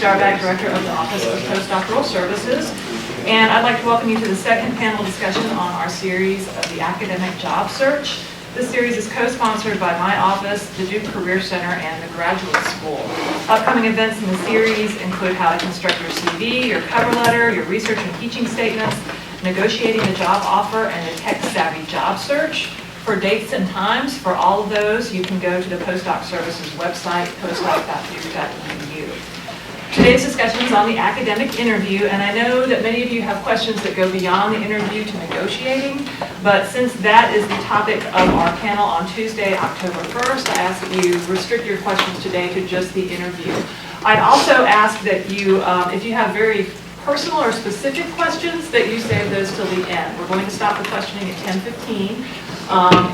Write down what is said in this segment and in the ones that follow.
Starbag, Director of the Office of Postdoctoral Services. And I'd like to welcome you to the second panel discussion on our series of the academic job search. This series is co-sponsored by my office, the Duke Career Center, and the Graduate School. Upcoming events in the series include how to construct your CV, your cover letter, your research and teaching statements, negotiating the job offer, and a tech-savvy job search. For dates and times for all of those, you can go to the Postdoc Services website, postdoc.duke.edu. Today's discussion is on the academic interview, and I know that many of you have questions that go beyond the interview to negotiating, but since that is the topic of our panel on Tuesday, October 1st, I ask that you restrict your questions today to just the interview. I'd also ask that you, if you have very personal or specific questions, that you save those till the end. We're going to stop the questioning at 10:15.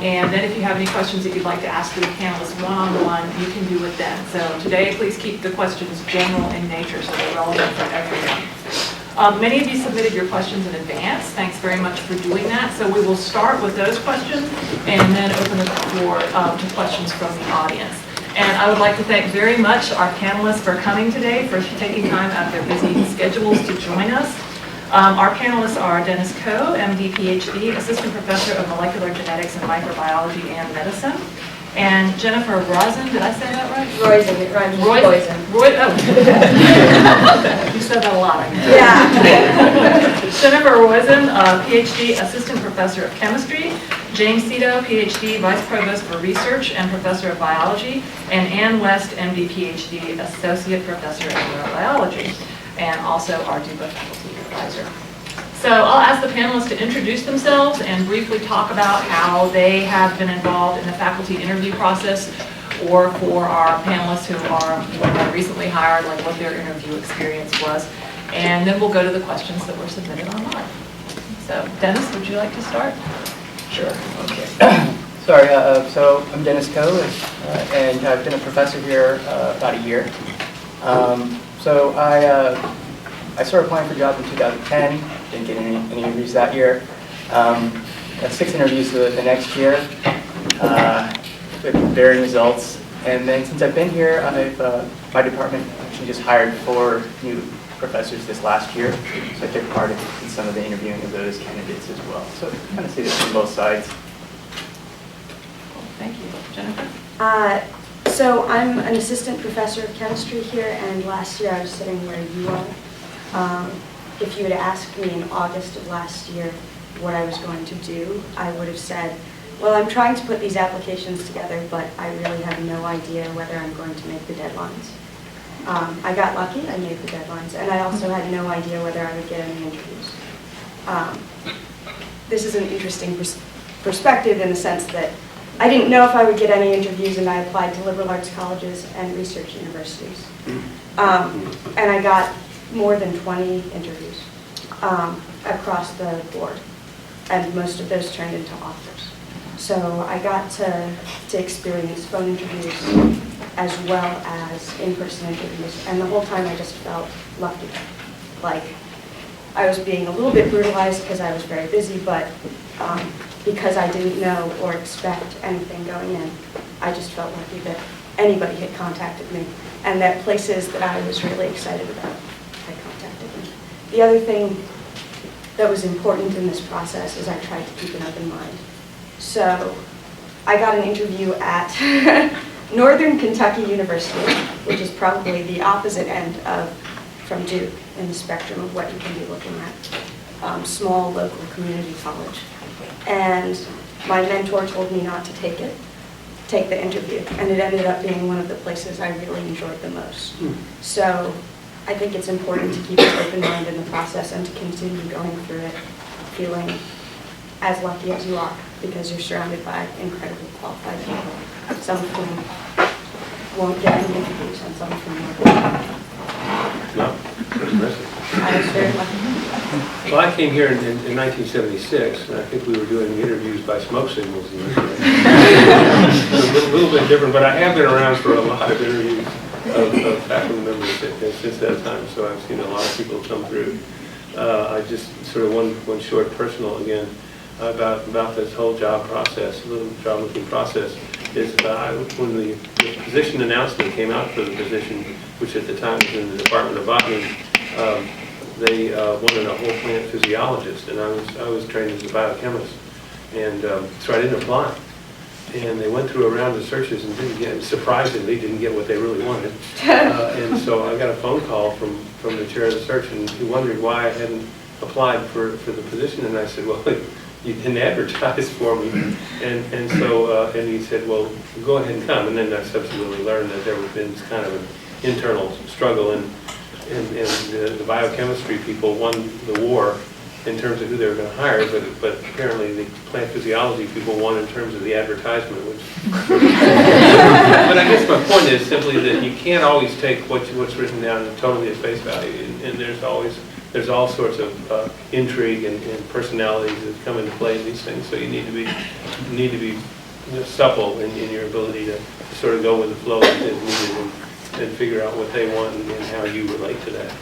And then if you have any questions that you'd like to ask the panelists one-on-one, you can do it then. So today, please keep the questions general in nature so they're relevant for everyone. Many of you submitted your questions in advance. Thanks very much for doing that. So we will start with those questions and then open the floor to questions from the audience. And I would like to thank very much our panelists for coming today, for taking time out of their busy schedules to join us. Our panelists are Dennis Koh, MD, PhD, Assistant Professor of Molecular Genetics and Microbiology and Medicine, and Jennifer Roizen, did I say that right? Roizen, it rhymes with poison. You said that a lot, I guess. Yeah. Jennifer Roizen, PhD, Assistant Professor of Chemistry, James Siedow, PhD, Vice Provost for Research and Professor of Biology, and Ann West, MD, PhD, Associate Professor of Neurobiology, and also our DUPA faculty advisor. So I'll ask the panelists to introduce themselves and briefly talk about how they have been involved in the faculty interview process, or for our panelists who are recently hired, like what their interview experience was. And then we'll go to the questions that were submitted online. So Dennis, would you like to start? Sure, okay. Sorry, so I'm Dennis Koh, and I've been a professor here about a year. So I started applying for jobs in 2010, didn't get any interviews that year. Got 6 interviews the next year, with varying results. And then since I've been here, my department actually just hired 4 new professors this last year. So I took part in some of the interviewing of those candidates as well. So I kind of see this from both sides. Cool. Thank you. Jennifer? So I'm an assistant professor of chemistry here, and last year I was sitting where you are. If you had asked me in August of last year what I was going to do, I would have said, well, I'm trying to put these applications together, but I really have no idea whether I'm going to make the deadlines. I got lucky, I made the deadlines, and I also had no idea whether I would get any interviews. This is an interesting perspective in the sense that I didn't know if I would get any interviews, and I applied to liberal arts colleges and research universities. And I got more than 20 interviews across the board, and most of those turned into offers. So I got to experience phone interviews as well as in-person interviews, and the whole time I just felt lucky. Like I was being a little bit brutalized because I was very busy, but because I didn't know or expect anything going in, I just felt lucky that anybody had contacted me, and that places that I was really excited about had contacted me. The other thing that was important in this process is I tried to keep an open mind. So I got an interview at Northern Kentucky University, which is probably the opposite end from Duke in the spectrum of what you can be looking at. Small local community college. And my mentor told me not to take the interview, and it ended up being one of the places I really enjoyed the most. So I think it's important to keep an open mind in the process and to continue going through it feeling as lucky as you are, because you're surrounded by incredibly qualified people, some of whom won't get any interviews and some of whom will. No, that's impressive. I was very lucky. Well, I came here in 1976, and I think we were doing interviews by smoke signals. It's a little bit different, but I have been around for a lot of interviews of faculty members since that time, so I've seen a lot of people come through. I just sort of one short personal again about this whole job process, little job looking process, is when the position announcement came out for the position, which at the time was in the Department of Botany, they wanted a whole plant physiologist, and I was trained as a biochemist, and so I didn't apply. And they went through a round of searches and surprisingly didn't get what they really wanted. And so I got a phone call from the chair of the search, and he wondered why I hadn't applied for the position, and I said, well, you didn't advertise for me. And so he said, well, go ahead and come. And then I subsequently learned that there had been kind of an internal struggle, and the biochemistry people won the war in terms of who they were going to hire, but apparently the plant physiology people won in terms of the advertisement. But I guess my point is simply that you can't always take what's written down totally at face value, and there's all sorts of intrigue and personalities that come into play in these things. So you need to be supple in your ability to sort of go with the flow as needed and figure out what they want and how you relate to that.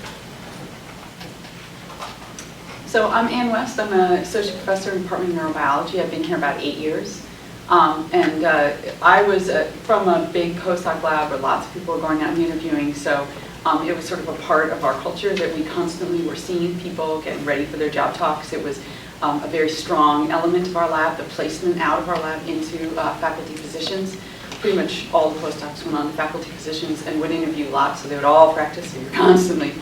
So I'm Ann West. I'm an associate professor in the Department of Neurobiology. I've been here about 8 years. I was from a big postdoc lab where lots of people were going out and interviewing. So it was sort of a part of our culture that we constantly were seeing people getting ready for their job talks. It was a very strong element of our lab, the placement out of our lab into faculty positions. Pretty much all the postdocs went on to faculty positions and would interview lots, so they would all practice. So you're constantly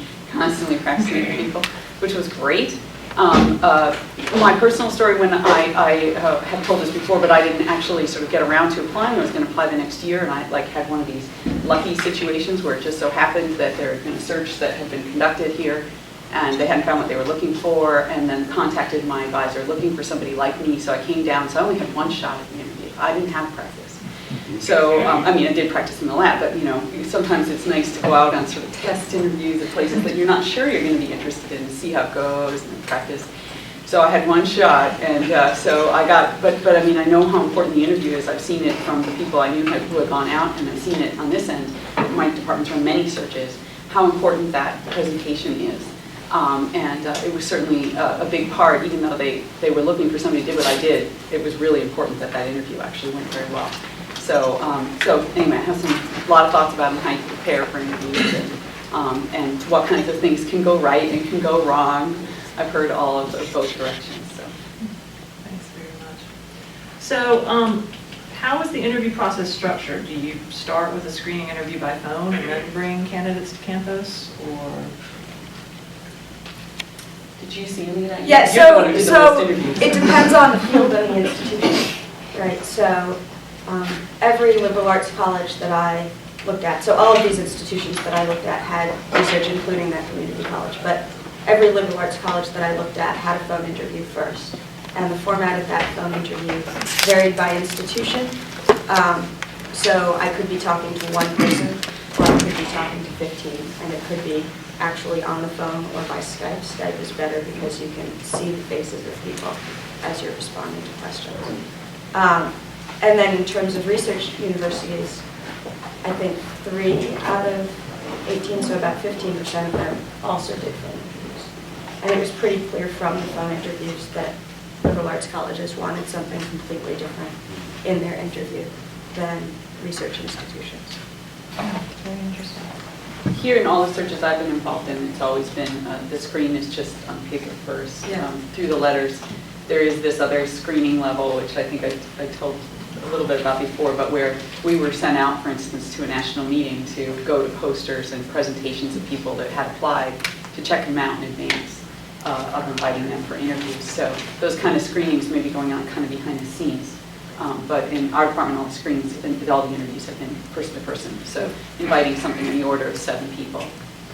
practicing with people, which was great. My personal story, when I have told this before, but I didn't actually sort of get around to applying. I was going to apply the next year, and I had one of these lucky situations where it just so happened that there had been a search that had been conducted here, and they hadn't found what they were looking for, and then contacted my advisor looking for somebody like me. So I came down, so I only had one shot at the interview. I didn't have practice. So, I did practice in the lab, but sometimes it's nice to go out on sort of test interviews at places that you're not sure you're going to be interested in, see how it goes and practice. So I had one shot, and so I got, but I know how important the interview is. I've seen it from the people I knew who had gone out, and I've seen it on this end. My department's run many searches, how important that presentation is. It was certainly a big part, even though they were looking for somebody who did what I did. It was really important that that interview actually went very well. So anyway, I have a lot of thoughts about how you prepare for interviews and what kinds of things can go right and can go wrong. I've heard all of both directions. So. Thanks very much. So how is the interview process structured? Do you start with a screening interview by phone and then bring candidates to campus, or? Did you see any of that? Yeah, so it depends on the field and the institution, right? So every liberal arts college that I looked at, so all of these institutions that I looked at had research, including that community college, but every liberal arts college that I looked at had a phone interview first. And the format of that phone interview varied by institution. So I could be talking to one person, or I could be talking to 15, and it could be actually on the phone or by Skype. Skype is better because you can see the faces of people as you're responding to questions. And then in terms of research universities, I think 3 out of 18, so about 15% of them also did phone interviews. And it was pretty clear from the phone interviews that liberal arts colleges wanted something completely different in their interview than research institutions. Very interesting. Here in all the searches I've been involved in, it's always been the screen is just on paper first, through the letters. There is this other screening level, which I think I told a little bit about before, but where we were sent out, for instance, to a national meeting to go to posters and presentations of people that had applied to check them out in advance of inviting them for interviews. So those kind of screenings may be going on kind of behind the scenes. But in our department, all the screenings, all the interviews have been person to person. So inviting something in the order of 7 people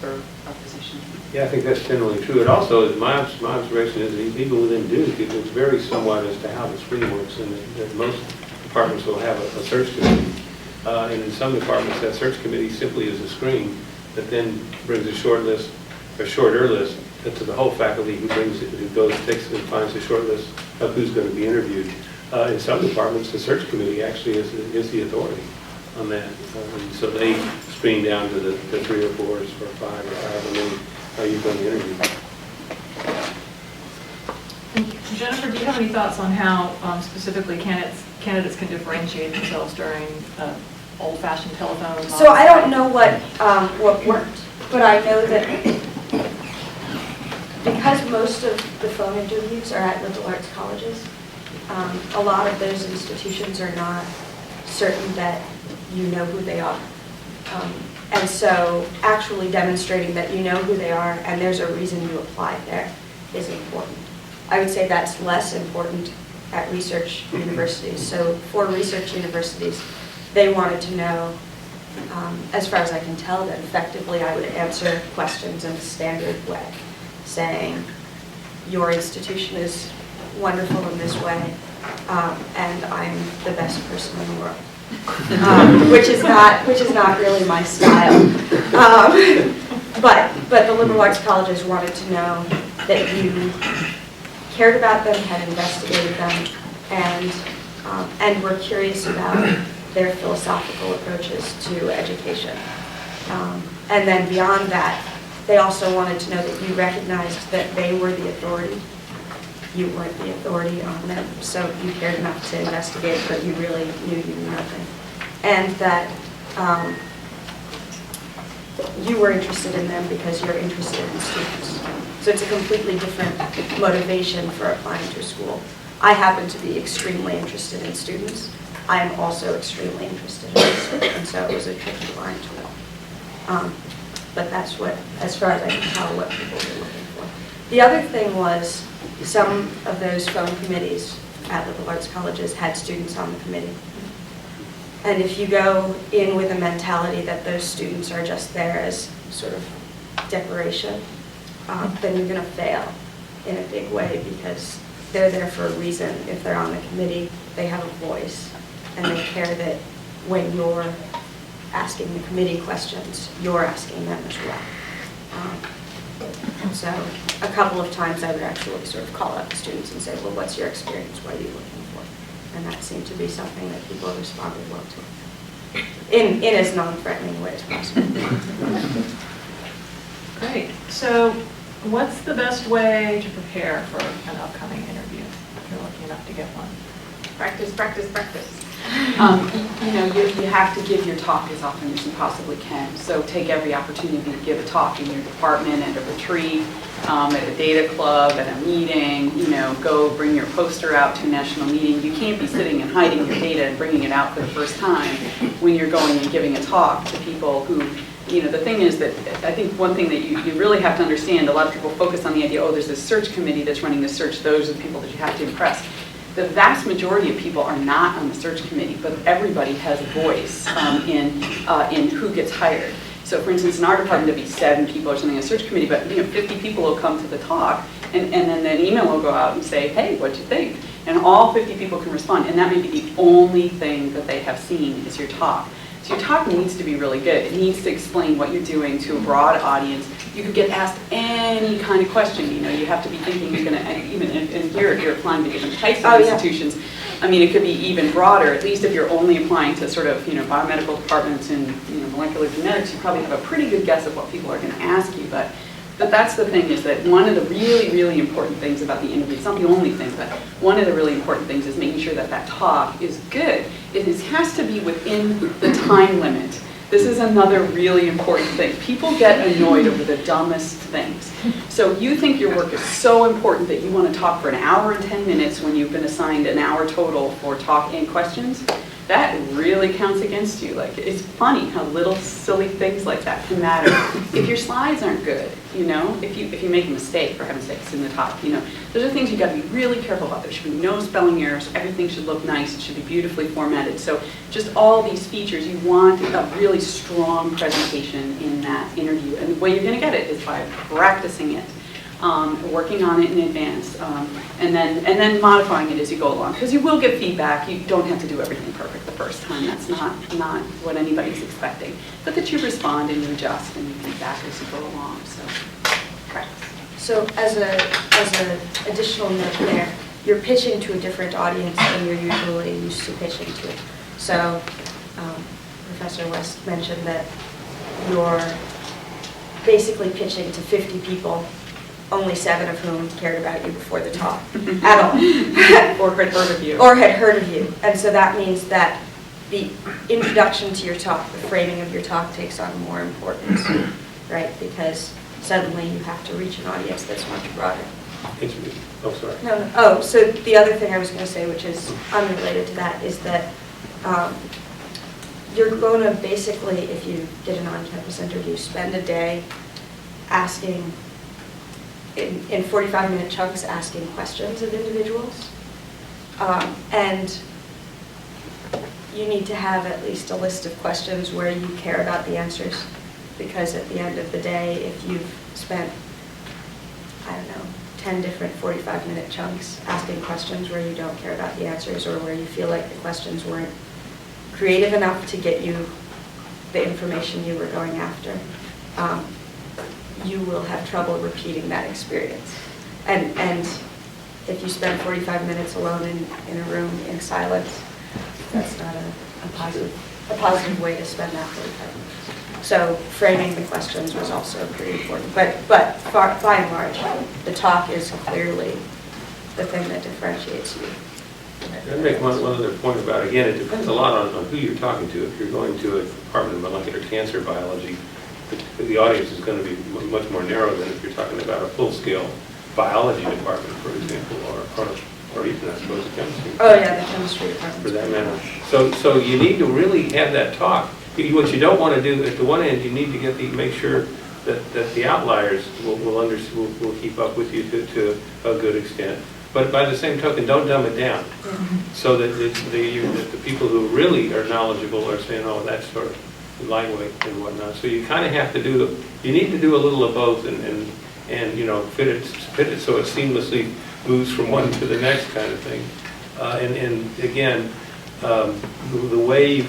for a position. Yeah, I think that's generally true. It also, my observation is that even within Duke, it varies somewhat as to how the screen works, and that most departments will have a search committee. And in some departments, that search committee simply is a screen that then brings a short list, a shorter list, to the whole faculty who takes and finds a short list of who's going to be interviewed. In some departments, the search committee actually is the authority on that. And so they screen down to the 3 or 4 or 5 or however many you're going to interview. And Jennifer, do you have any thoughts on how specifically candidates can differentiate themselves during old-fashioned telephone? So I don't know what worked, but I know that because most of the phone interviews are at liberal arts colleges, a lot of those institutions are not certain that you know who they are. And so actually demonstrating that you know who they are and there's a reason you applied there is important. I would say that's less important at research universities. So for research universities, they wanted to know, as far as I can tell, that effectively I would answer questions in a standard way, saying, your institution is wonderful in this way, and I'm the best person in the world. Which is not really my style. But the liberal arts colleges wanted to know that you cared about them, had investigated them, and were curious about their philosophical approaches to education. And then beyond that, they also wanted to know that you recognized that they were the authority. You weren't the authority on them, so you cared enough to investigate, but you really knew nothing. And that you were interested in them because you're interested in students. So it's a completely different motivation for applying to a school. I happen to be extremely interested in students. I am also extremely interested in research, and so it was a tricky line to walk. But that's what, as far as I can tell, what people were looking for. The other thing was some of those phone committees at liberal arts colleges had students on the committee. And if you go in with a mentality that those students are just there as sort of decoration, then you're going to fail in a big way because they're there for a reason. If they're on the committee, they have a voice, and they care that when you're asking the committee questions, you're asking them as well. So a couple of times I would actually sort of call out the students and say, well, what's your experience? What are you looking for? And that seemed to be something that people responded well to, in as non-threatening a way as possible. Great. So what's the best way to prepare for an upcoming interview if you're lucky enough to get one? Practice, practice, practice. You have to give your talk as often as you possibly can. So take every opportunity to give a talk in your department, at a retreat, at a data club, at a meeting. Go bring your poster out to a national meeting. You can't be sitting and hiding your data and bringing it out for the first time when you're going and giving a talk to people who, the thing is that I think one thing that you really have to understand, a lot of people focus on the idea, there's this search committee that's running the search, those are the people that you have to impress. The vast majority of people are not on the search committee, but everybody has a voice in who gets hired. So for instance, in our department, there'll be 7 people or something on the search committee, but 50 people will come to the talk, and then an email will go out and say, hey, what'd you think? And all 50 people can respond, and that may be the only thing that they have seen is your talk. So your talk needs to be really good. It needs to explain what you're doing to a broad audience. You could get asked any kind of question. You have to be thinking you're going to, even if you're applying to different types of institutions. I mean, it could be even broader. At least if you're only applying to sort of, biomedical departments and molecular genetics, you probably have a pretty good guess of what people are going to ask you. But that's the thing, is that one of the really, really important things about the interview, it's not the only thing, but one of the really important things is making sure that that talk is good. It has to be within the time limit. This is another really important thing. People get annoyed over the dumbest things. So you think your work is so important that you want to talk for an hour and 10 minutes when you've been assigned an hour total for talk and questions. That really counts against you. Like, it's funny how little silly things like that can matter. If your slides aren't good, if you make a mistake, for heaven's sakes, in the talk, those are things you got to be really careful about. There should be no spelling errors. Everything should look nice. It should be beautifully formatted. So just all these features, you want a really strong presentation in that interview. And the way you're going to get it is by practicing it. Working on it in advance, and then modifying it as you go along. Because you will get feedback. You don't have to do everything perfect the first time. That's not what anybody's expecting. But that you respond and you adjust and you feedback as you go along. So practice. So as an additional note there, you're pitching to a different audience than you're usually used to pitching to. So Professor West mentioned that you're basically pitching to 50 people, only 7 of whom cared about you before the talk at all. Or had heard of you. Or had heard of you. And so that means that the introduction to your talk, the framing of your talk takes on more importance, right? Because suddenly you have to reach an audience that's much broader. Oh, sorry. No. Oh, so the other thing I was going to say, which is unrelated to that, is that you're going to basically, if you did an on-campus interview, spend a day asking, in 45-minute chunks, asking questions of individuals. And you need to have at least a list of questions where you care about the answers. Because at the end of the day, if you've spent, I don't know, 10 different 45-minute chunks asking questions where you don't care about the answers, or where you feel like the questions weren't creative enough to get you the information you were going after, you will have trouble repeating that experience. And if you spend 45 minutes alone in a room in silence, that's not a positive way to spend that 45 minutes. So framing the questions was also pretty important. But by and large, the talk is clearly the thing that differentiates you. I'd make one other point about, again, it depends a lot on who you're talking to. If you're going to a department of molecular cancer biology, the audience is going to be much more narrow than if you're talking about a full-scale biology department, for example, or even, I suppose, a chemistry. Oh yeah, the chemistry department. For that matter. So you need to really have that talk. What you don't want to do, at the one end, you need to make sure that the outliers will keep up with you to a good extent. But by the same token, don't dumb it down. So that the people who really are knowledgeable are saying, oh, that's sort of lightweight and whatnot. So you kind of have to you need to do a little of both and you know, fit it so it seamlessly moves from one to the next kind of thing. And again, the way you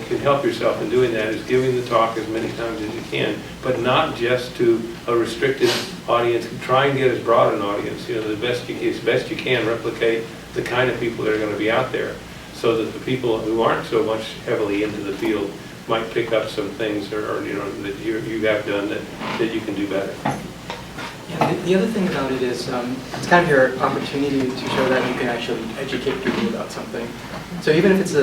can help yourself in doing that is giving the talk as many times as you can, but not just to a restricted audience. Try and get as broad an audience. You know, as best you can replicate the kind of people that are going to be out there, so that the people who aren't so much heavily into the field might pick up some things, or you know, that you have done that you can do better. Yeah, the other thing about it is it's kind of your opportunity to show that you can actually educate people about something. So even if it's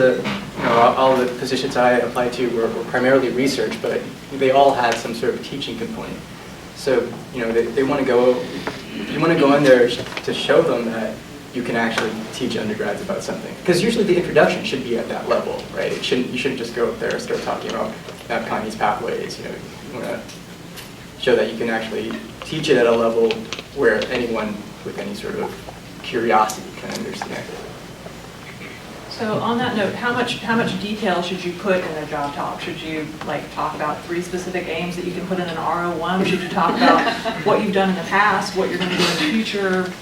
all the positions I applied to were primarily research, but they all had some sort of teaching component. So you know, you want to go in there to show them that you can actually teach undergrads about something. Because usually the introduction should be at that level, right? You shouldn't just go up there and start talking about kinase pathways. You know, you want to show that you can actually teach it at a level where anyone with any sort of curiosity can understand it. So on that note, how much detail should you put in a job talk? Should you talk about 3 specific aims that you can put in an R01? Should you talk about what you've done in the past, what you're going to do in the future,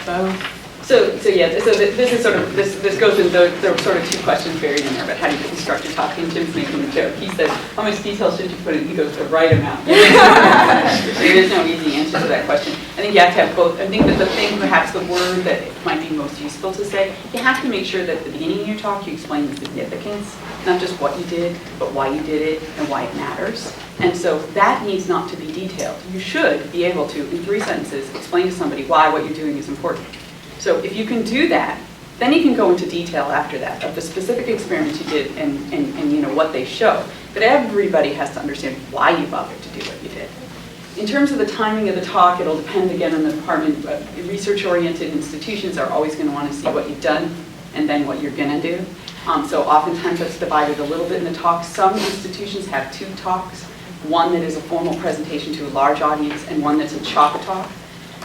both? So yeah, so this is sort of, this goes in, there are sort of 2 questions buried in there, but how do you construct your talk? And Jim's making the joke. He says, how much detail should you put in? He goes, the right amount. There is no easy answer to that question. I think you have to have both. I think that the thing, perhaps the word that might be most useful to say, you have to make sure that at the beginning of your talk you explain the significance, not just what you did, but why you did it and why it matters. And so that needs not to be detailed. You should be able to, in 3 sentences, explain to somebody why what you're doing is important. So if you can do that, then you can go into detail after that of the specific experiments you did and you know what they show. But everybody has to understand why you bothered to do what you did. In terms of the timing of the talk, it'll depend again on the department. Research-oriented institutions are always going to want to see what you've done and then what you're going to do. So oftentimes that's divided a little bit in the talk. Some institutions have 2 talks, one that is a formal presentation to a large audience and one that's a chalk talk.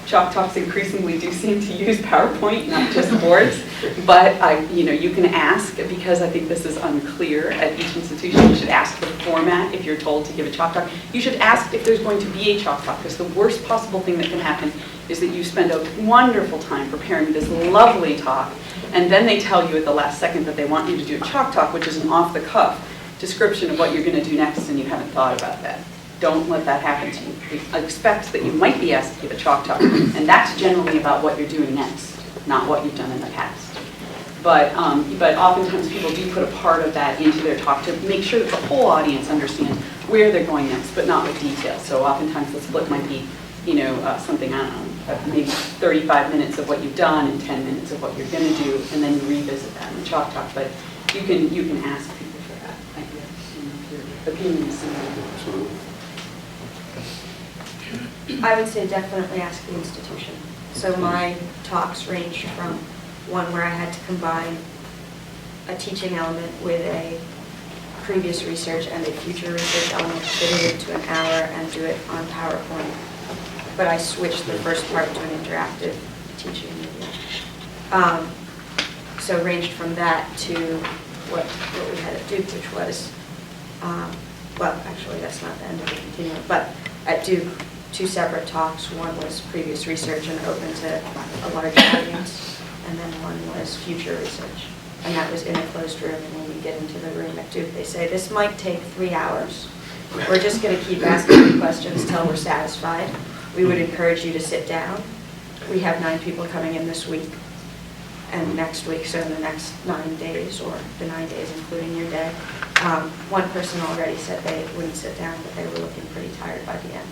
Chalk talks increasingly do seem to use PowerPoint, not just boards, but you can ask, because I think this is unclear at each institution, you should ask for the format if you're told to give a chalk talk. You should ask if there's going to be a chalk talk, because the worst possible thing that can happen is that you spend a wonderful time preparing this lovely talk, and then they tell you at the last second that they want you to do a chalk talk, which is an off-the-cuff description of what you're going to do next, and you haven't thought about that. Don't let that happen to you. Expect that you might be asked to give a chalk talk, and that's generally about what you're doing next, not what you've done in the past. But oftentimes people do put a part of that into their talk to make sure that the whole audience understands where they're going next, but not with detail. So oftentimes the split might be, something, I don't know, maybe 35 minutes of what you've done and 10 minutes of what you're going to do, and then you revisit that in the chalk talk. But you can ask people opinions. Absolutely. I would say definitely ask the institution. So my talks ranged from one where I had to combine a teaching element with a previous research and a future research element, fit it into an hour and do it on PowerPoint. But I switched the first part to an interactive teaching medium. So ranged from that to what we had at Duke, which was, well, actually that's not the end of the continuum, but at Duke, 2 separate talks. One was previous research and open to a large audience, and then one was future research. And that was in a closed room, and when we get into the room at Duke, they say, this might take 3 hours. We're just going to keep asking you questions till we're satisfied. We would encourage you to sit down. We have 9 people coming in this week and next week, so in the next 9 days, or the 9 days including your day. One person already said they wouldn't sit down, but they were looking pretty tired by the end.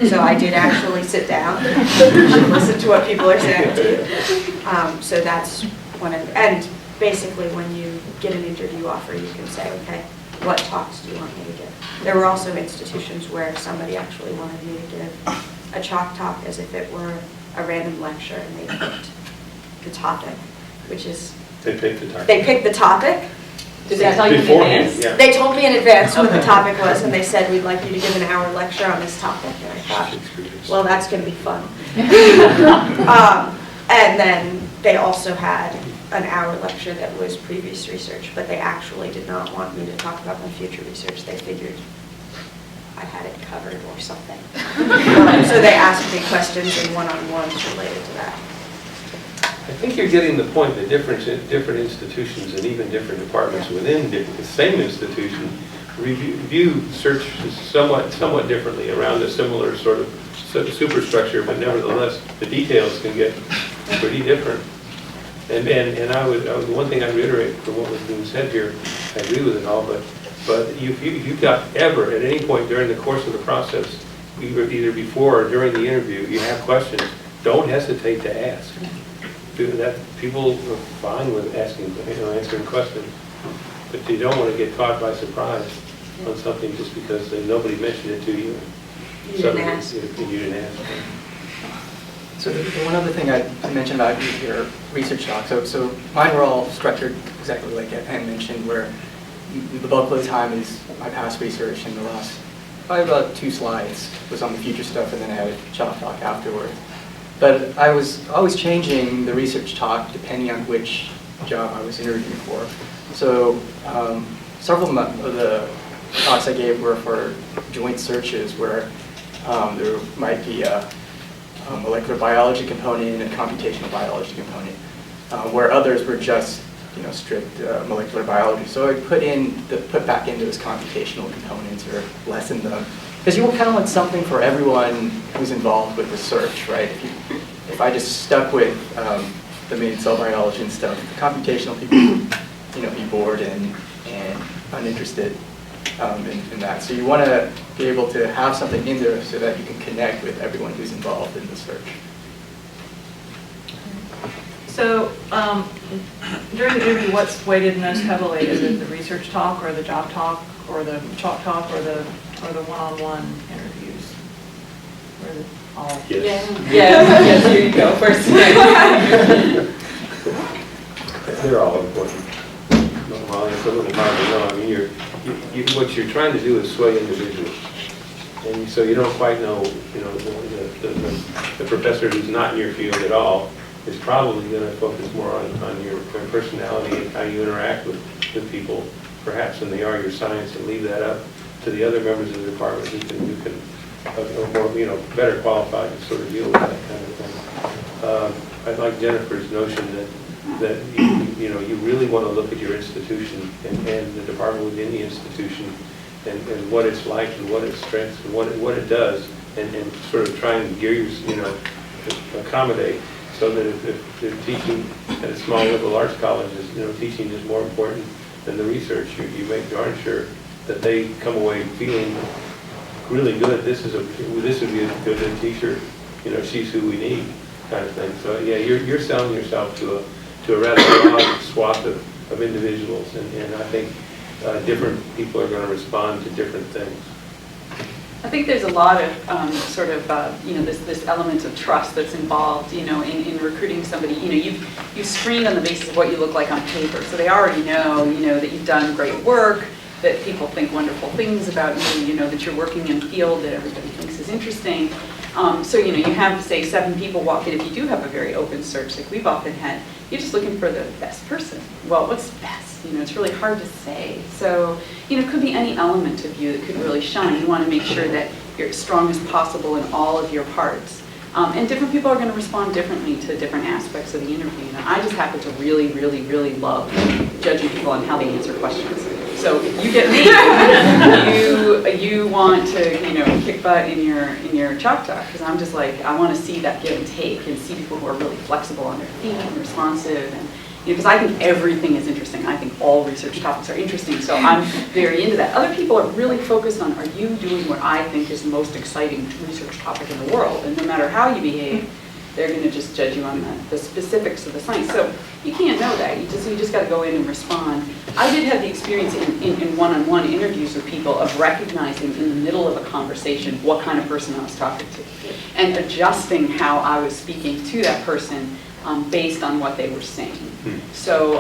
So I did actually sit down and listen to what people are saying to you. So that's one of, and basically when you get an interview offer, you can say, okay, what talks do you want me to give? There were also institutions where somebody actually wanted me to give a chalk talk as if it were a random lecture, and they picked the topic, which is... They picked the topic. They picked the topic. Did they tell you in Beforehand, advance? yeah. They told me in advance what the topic was, and they said, we'd like you to give an hour lecture on this topic. And I thought, well, that's going to be fun. And then they also had an hour lecture that was previous research, but they actually did not want me to talk about my future research. They figured I had it covered or something. So they asked me questions in one-on-ones related to that. I think you're getting the point that different institutions and even different departments within the same institution view search somewhat differently around a similar sort of superstructure, but nevertheless the details can get pretty different. And one thing I reiterate from what was being said here, I agree with it all, but if you've got ever at any point during the course of the process, either before or during the interview, you have questions, don't hesitate to ask. That people are fine with answering questions, but you don't want to get caught by surprise on something just because nobody mentioned it to you. You didn't ask. You didn't ask. So the one other thing I mentioned about your research talk, so mine were all structured exactly like Ann mentioned, where the bulk of the time is my past research, and the last probably about 2 slides was on the future stuff, and then I had a chalk talk afterward. But I was always changing the research talk depending on which job I was interviewing for. So several of the talks I gave were for joint searches where there might be a molecular biology component and a computational biology component, where others were just strict molecular biology. So I put back in those computational components or lessen them. Because you kind of want something for everyone who's involved with research, right? If I just stuck with the main cell biology and stuff, the computational people would, be bored and uninterested in that. So you want to be able to have something in there so that you can connect with everyone who's involved in the search. So during the interview, what's weighted most heavily? Is it the research talk or the job talk or the chalk talk or the one-on-one interviews? Or is it all? Yes. Yes, here you go first. They're all important. Well, it's a little hard to know. I mean, what you're trying to do is sway individuals. And so you don't quite know, the professor who's not in your field at all is probably going to focus more on your personality and how you interact with people, perhaps, than they are your science, and leave that up to the other members of the department who can more, better qualified to sort of deal with that kind of thing. I like Jennifer's notion that you really want to look at your institution and the department within the institution and what it's like and what its strengths and what it does, and sort of try and gear accommodate. So that if they're teaching at a small liberal arts college, teaching is more important than the research, you make darn sure that they come away feeling really good. This would be a good teacher. She's who we need, kind of thing. So yeah, you're selling yourself to a rather broad swath of individuals, and I think different people are going to respond to different things. I think there's a lot of sort of, this element of trust that's involved, in recruiting somebody. You've screened on the basis of what you look like on paper. So they already know, that you've done great work, that people think wonderful things about you, that you're working in a field that everybody thinks is interesting. So, you have, say, 7 people walk in. If you do have a very open search, like we've often had, you're just looking for the best person. Well, what's best? It's really hard to say. So, it could be any element of you that could really shine. You want to make sure that you're as strong as possible in all of your parts. And different people are going to respond differently to different aspects of the interview. I just happen to really, really, really love judging people on how they answer questions. So if you get me, you want to, kick butt in your chalk talk, because I'm just like, I want to see that give and take and see people who are really flexible on their feet and responsive, and because I think everything is interesting. I think all research topics are interesting, so I'm very into that. Other people are really focused on, are you doing what I think is the most exciting research topic in the world? And no matter how you behave, they're going to just judge you on the specifics of the science. So you can't know that. You just got to go in and respond. I did have the experience in one-on-one interviews with people of recognizing in the middle of a conversation what kind of person I was talking to, and adjusting how I was speaking to that person based on what they were saying. So,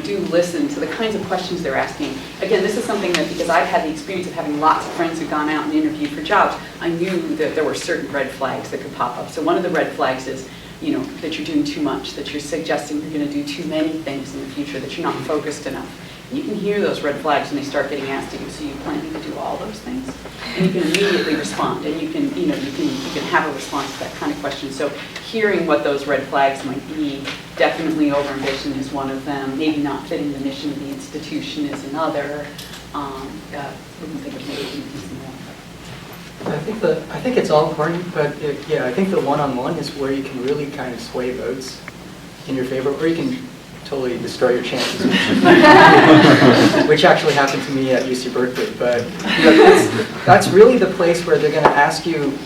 do listen to the kinds of questions they're asking. Again, this is something that, because I've had the experience of having lots of friends who've gone out and interviewed for jobs, I knew that there were certain red flags that could pop up. So one of the red flags is, that you're doing too much, that you're suggesting you're going to do too many things in the future, that you're not focused enough. You can hear those red flags when they start getting asked of you. So you planning to do all those things, and you can immediately respond, and you can have a response to that kind of question. So hearing what those red flags might be, definitely overambition is one of them. Maybe not fitting the mission of the institution is another. Wouldn't think of maybe anything more. I think it's all important, but I think the one-on-one is where you can really kind of sway votes in your favor, or you can totally destroy your chances, which actually happened to me at UC Berkeley. But that's really the place where they're going to ask you,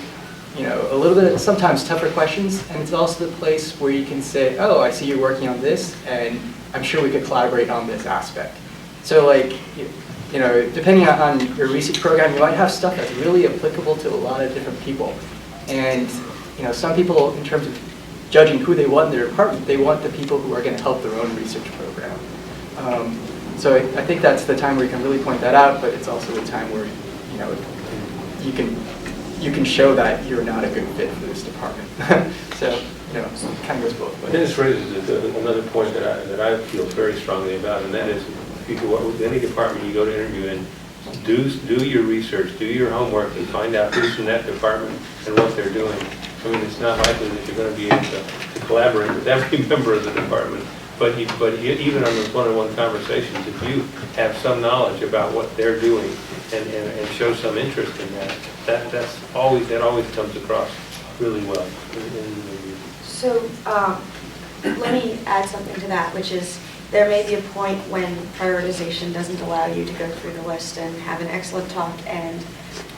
a little bit of sometimes tougher questions, and it's also the place where you can say, oh, I see you're working on this, and I'm sure we could collaborate on this aspect. So depending on your research program, you might have stuff that's really applicable to a lot of different people. And some people, in terms of judging who they want in their department, they want the people who are going to help their own research program. So I think that's the time where you can really point that out, but it's also the time where you can show that you're not a good fit for this department. So it kind of goes both ways. This raises another point that I feel very strongly about, and that is, if you go with any department you go to interview in, do your research, do your homework, and find out who's in that department and what they're doing. I mean, it's not likely that you're going to be able to collaborate with every member of the department, but even on those one-on-one conversations, if you have some knowledge about what they're doing and show some interest in that always comes across really well in the interview. So let me add something to that, which is there may be a point when prioritization doesn't allow you to go through the list and have an excellent talk and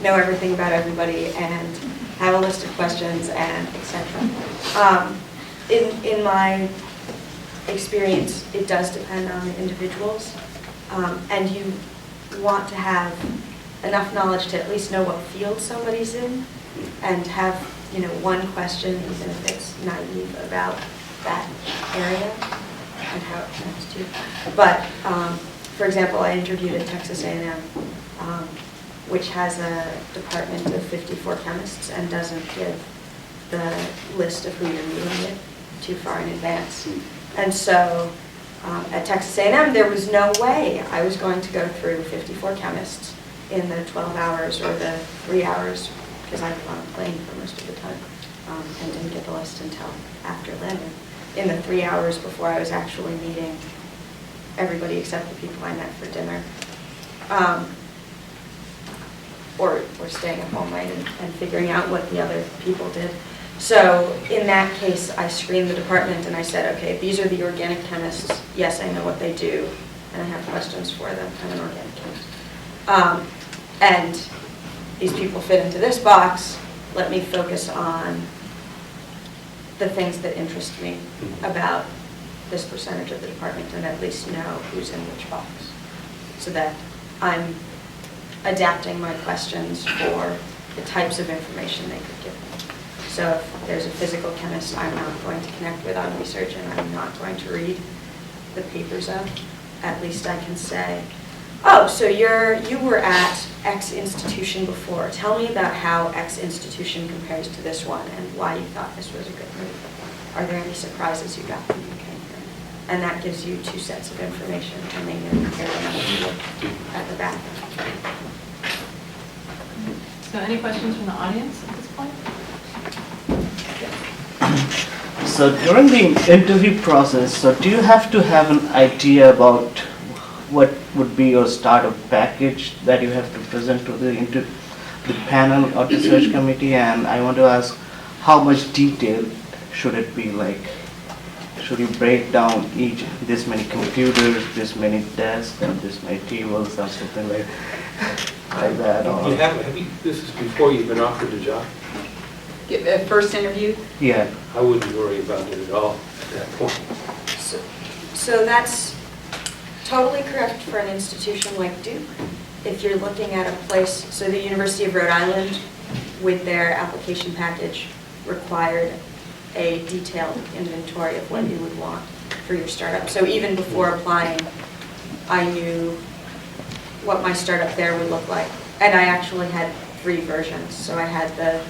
know everything about everybody and have a list of questions and etc. In my experience, it does depend on the individuals, and you want to have enough knowledge to at least know what field somebody's in, and have one question, even if it's naive, about that area and how it connects to you. But for example, I interviewed at Texas A&M, which has a department of 54 chemists and doesn't give the list of who you're meeting with too far in advance. And so at Texas A&M, there was no way I was going to go through 54 chemists in the 12 hours or the 3 hours, because I was on a plane for most of the time and didn't get the list until after landing. In the 3 hours before I was actually meeting everybody except the people I met for dinner. Or staying up all night and figuring out what the other people did. So in that case, I screened the department and I said, okay, these are the organic chemists. Yes, I know what they do, and I have questions for them. I'm an organic chemist. And these people fit into this box. Let me focus on the things that interest me about this percentage of the department and at least know who's in which box. so that I'm adapting my questions for the types of information they could give me. So if there's a physical chemist I'm not going to connect with on research and I'm not going to read the papers of, at least I can say, oh, so you were at X institution before. Tell me about how X institution compares to this one and why you thought this was a good move. Are there any surprises you got when you came here? And that gives you two sets of information, and then you compare them at the back. So any questions from the audience at this point? So during the interview process, so do you have to have an idea about what would be your startup package that you have to present to the panel or the search committee? And I want to ask, how much detail should it be? Like, should you break down this many computers, this many desks, and this many tables, or something like that? Or, Have you, this is before you've been offered the job? First interview? yeah. I wouldn't worry about it at all at that point. So that's totally correct for an institution like Duke. If you're looking at a place, so the University of Rhode Island, with their application package, required a detailed inventory of what you would want for your startup. So even before applying, I knew what my startup there would look like. And I actually had 3 versions. So I had the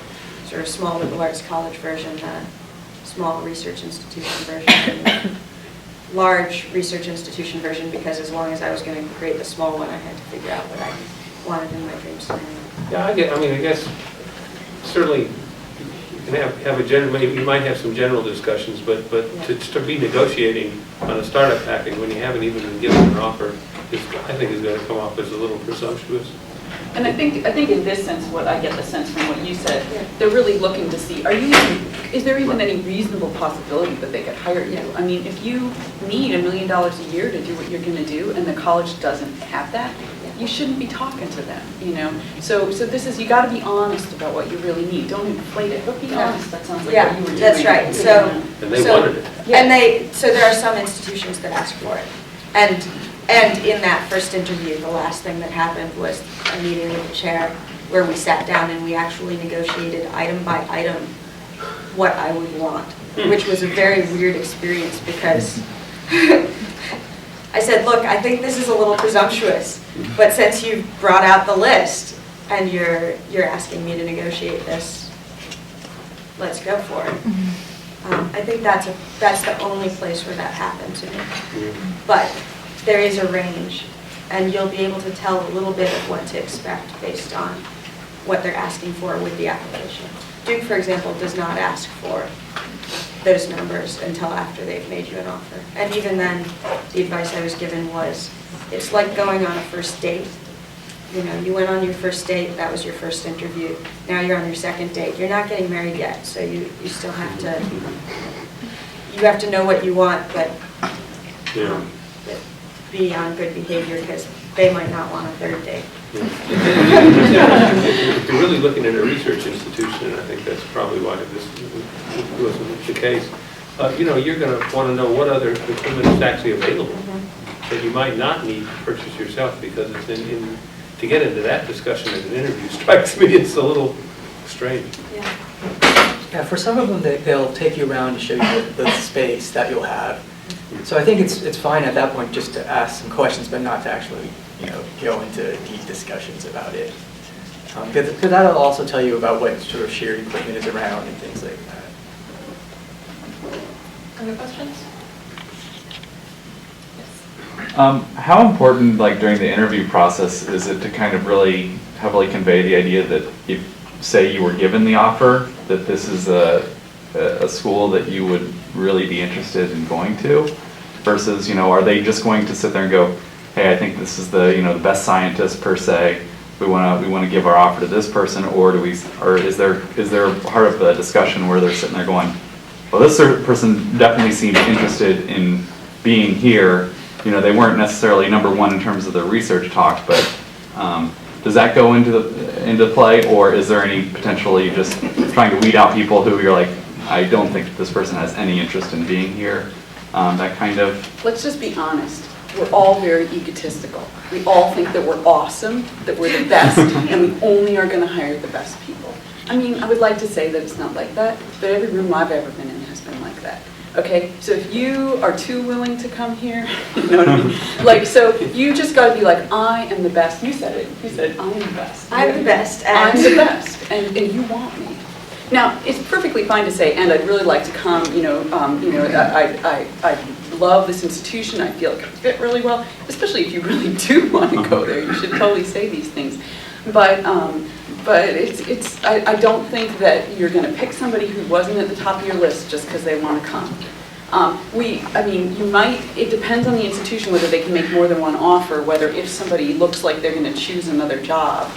sort of small liberal arts college version, the small research institution version, and the large research institution version, because as long as I was going to create the small one, I had to figure out what I wanted in my dream scenario. Yeah, I guess certainly you can have a general, maybe you might have some general discussions, but to be negotiating on a startup package when you haven't even been given an offer, I think is going to come off as a little presumptuous. And I think in this sense, what I get the sense from what you said, they're really looking to see, is there even any reasonable possibility that they could hire you? I mean, if you need $1 million a year to do what you're going to do, and the college doesn't have that, you shouldn't be talking to them, you know? So this is, you got to be honest about what you really need. Don't inflate it, but be honest. That sounds like what you were doing. That's right. So, And they wanted it. And so there are some institutions that ask for it. And in that first interview, the last thing that happened was a meeting with the chair where we sat down and we actually negotiated item by item what I would want, which was a very weird experience because I said, look, I think this is a little presumptuous, but since you've brought out the list and you're asking me to negotiate this, let's go for it. I think that's the only place where that happened to me. But there is a range, and you'll be able to tell a little bit of what to expect based on what they're asking for with the application. Duke, for example, does not ask for those numbers until after they've made you an offer. And even then, the advice I was given was, it's like going on a first date. You know, you went on your first date, that was your first interview. Now you're on your second date. You're not getting married yet, so you still have to know what you want, but be on good behavior because they might not want a third date. If you're really looking at a research institution, and I think that's probably why this wasn't the case, you're going to want to know what other equipment is actually available that you might not need to purchase yourself, because it's to get into that discussion in an interview strikes me it's a little strange. Yeah, for some of them, they'll take you around to show you the space that you'll have. So I think it's fine at that point just to ask some questions, but not to actually, go into deep discussions about it. Because that'll also tell you about what sort of shared equipment is around and things like that. Other questions? How important, during the interview process, is it to kind of really heavily convey the idea that if, say, you were given the offer, that this is a school that you would really be interested in going to, versus, are they just going to sit there and go, hey, I think this is the best scientist per se, we want to give our offer to this person, or is there part of the discussion where they're sitting there going, well, this person definitely seemed interested in being here. They weren't necessarily number one in terms of the research talk, but does that go into play, or is there any potentially just trying to weed out people who you're like, I don't think this person has any interest in being here, that kind of? Let's just be honest. we're all very egotistical. We all think that we're awesome, that we're the best, and we only are going to hire the best people. I mean, I would like to say that it's not like that, but every room I've ever been in has been like that. Okay, so if you are too willing to come here, you know what I mean? Like, so you just got to be like, I am the best. You said it. You said, I'm the best. I'm the best. I'm the best, and you want me. Now, it's perfectly fine to say, and I'd really like to come, I love this institution, I feel like I fit really well, especially if you really do want to go there, you should totally say these things. But I don't think that you're going to pick somebody who wasn't at the top of your list just because they want to come. You might, it depends on the institution whether they can make more than one offer, whether if somebody looks like they're going to choose another job,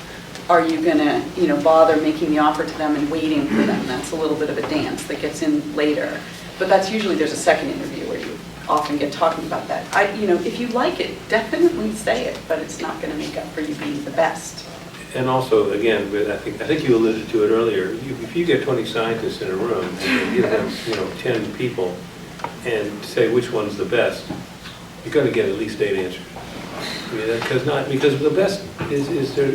are you going to, bother making the offer to them and waiting for them? That's a little bit of a dance that gets in later. But that's usually, there's a second interview where you often get talking about that. If you like it, definitely say it, but it's not going to make up for you being the best. And also, again, I think you alluded to it earlier, if you get 20 scientists in a room and you have 10 people and say which one's the best, you're going to get at least 8 answers. I mean, because the best is there.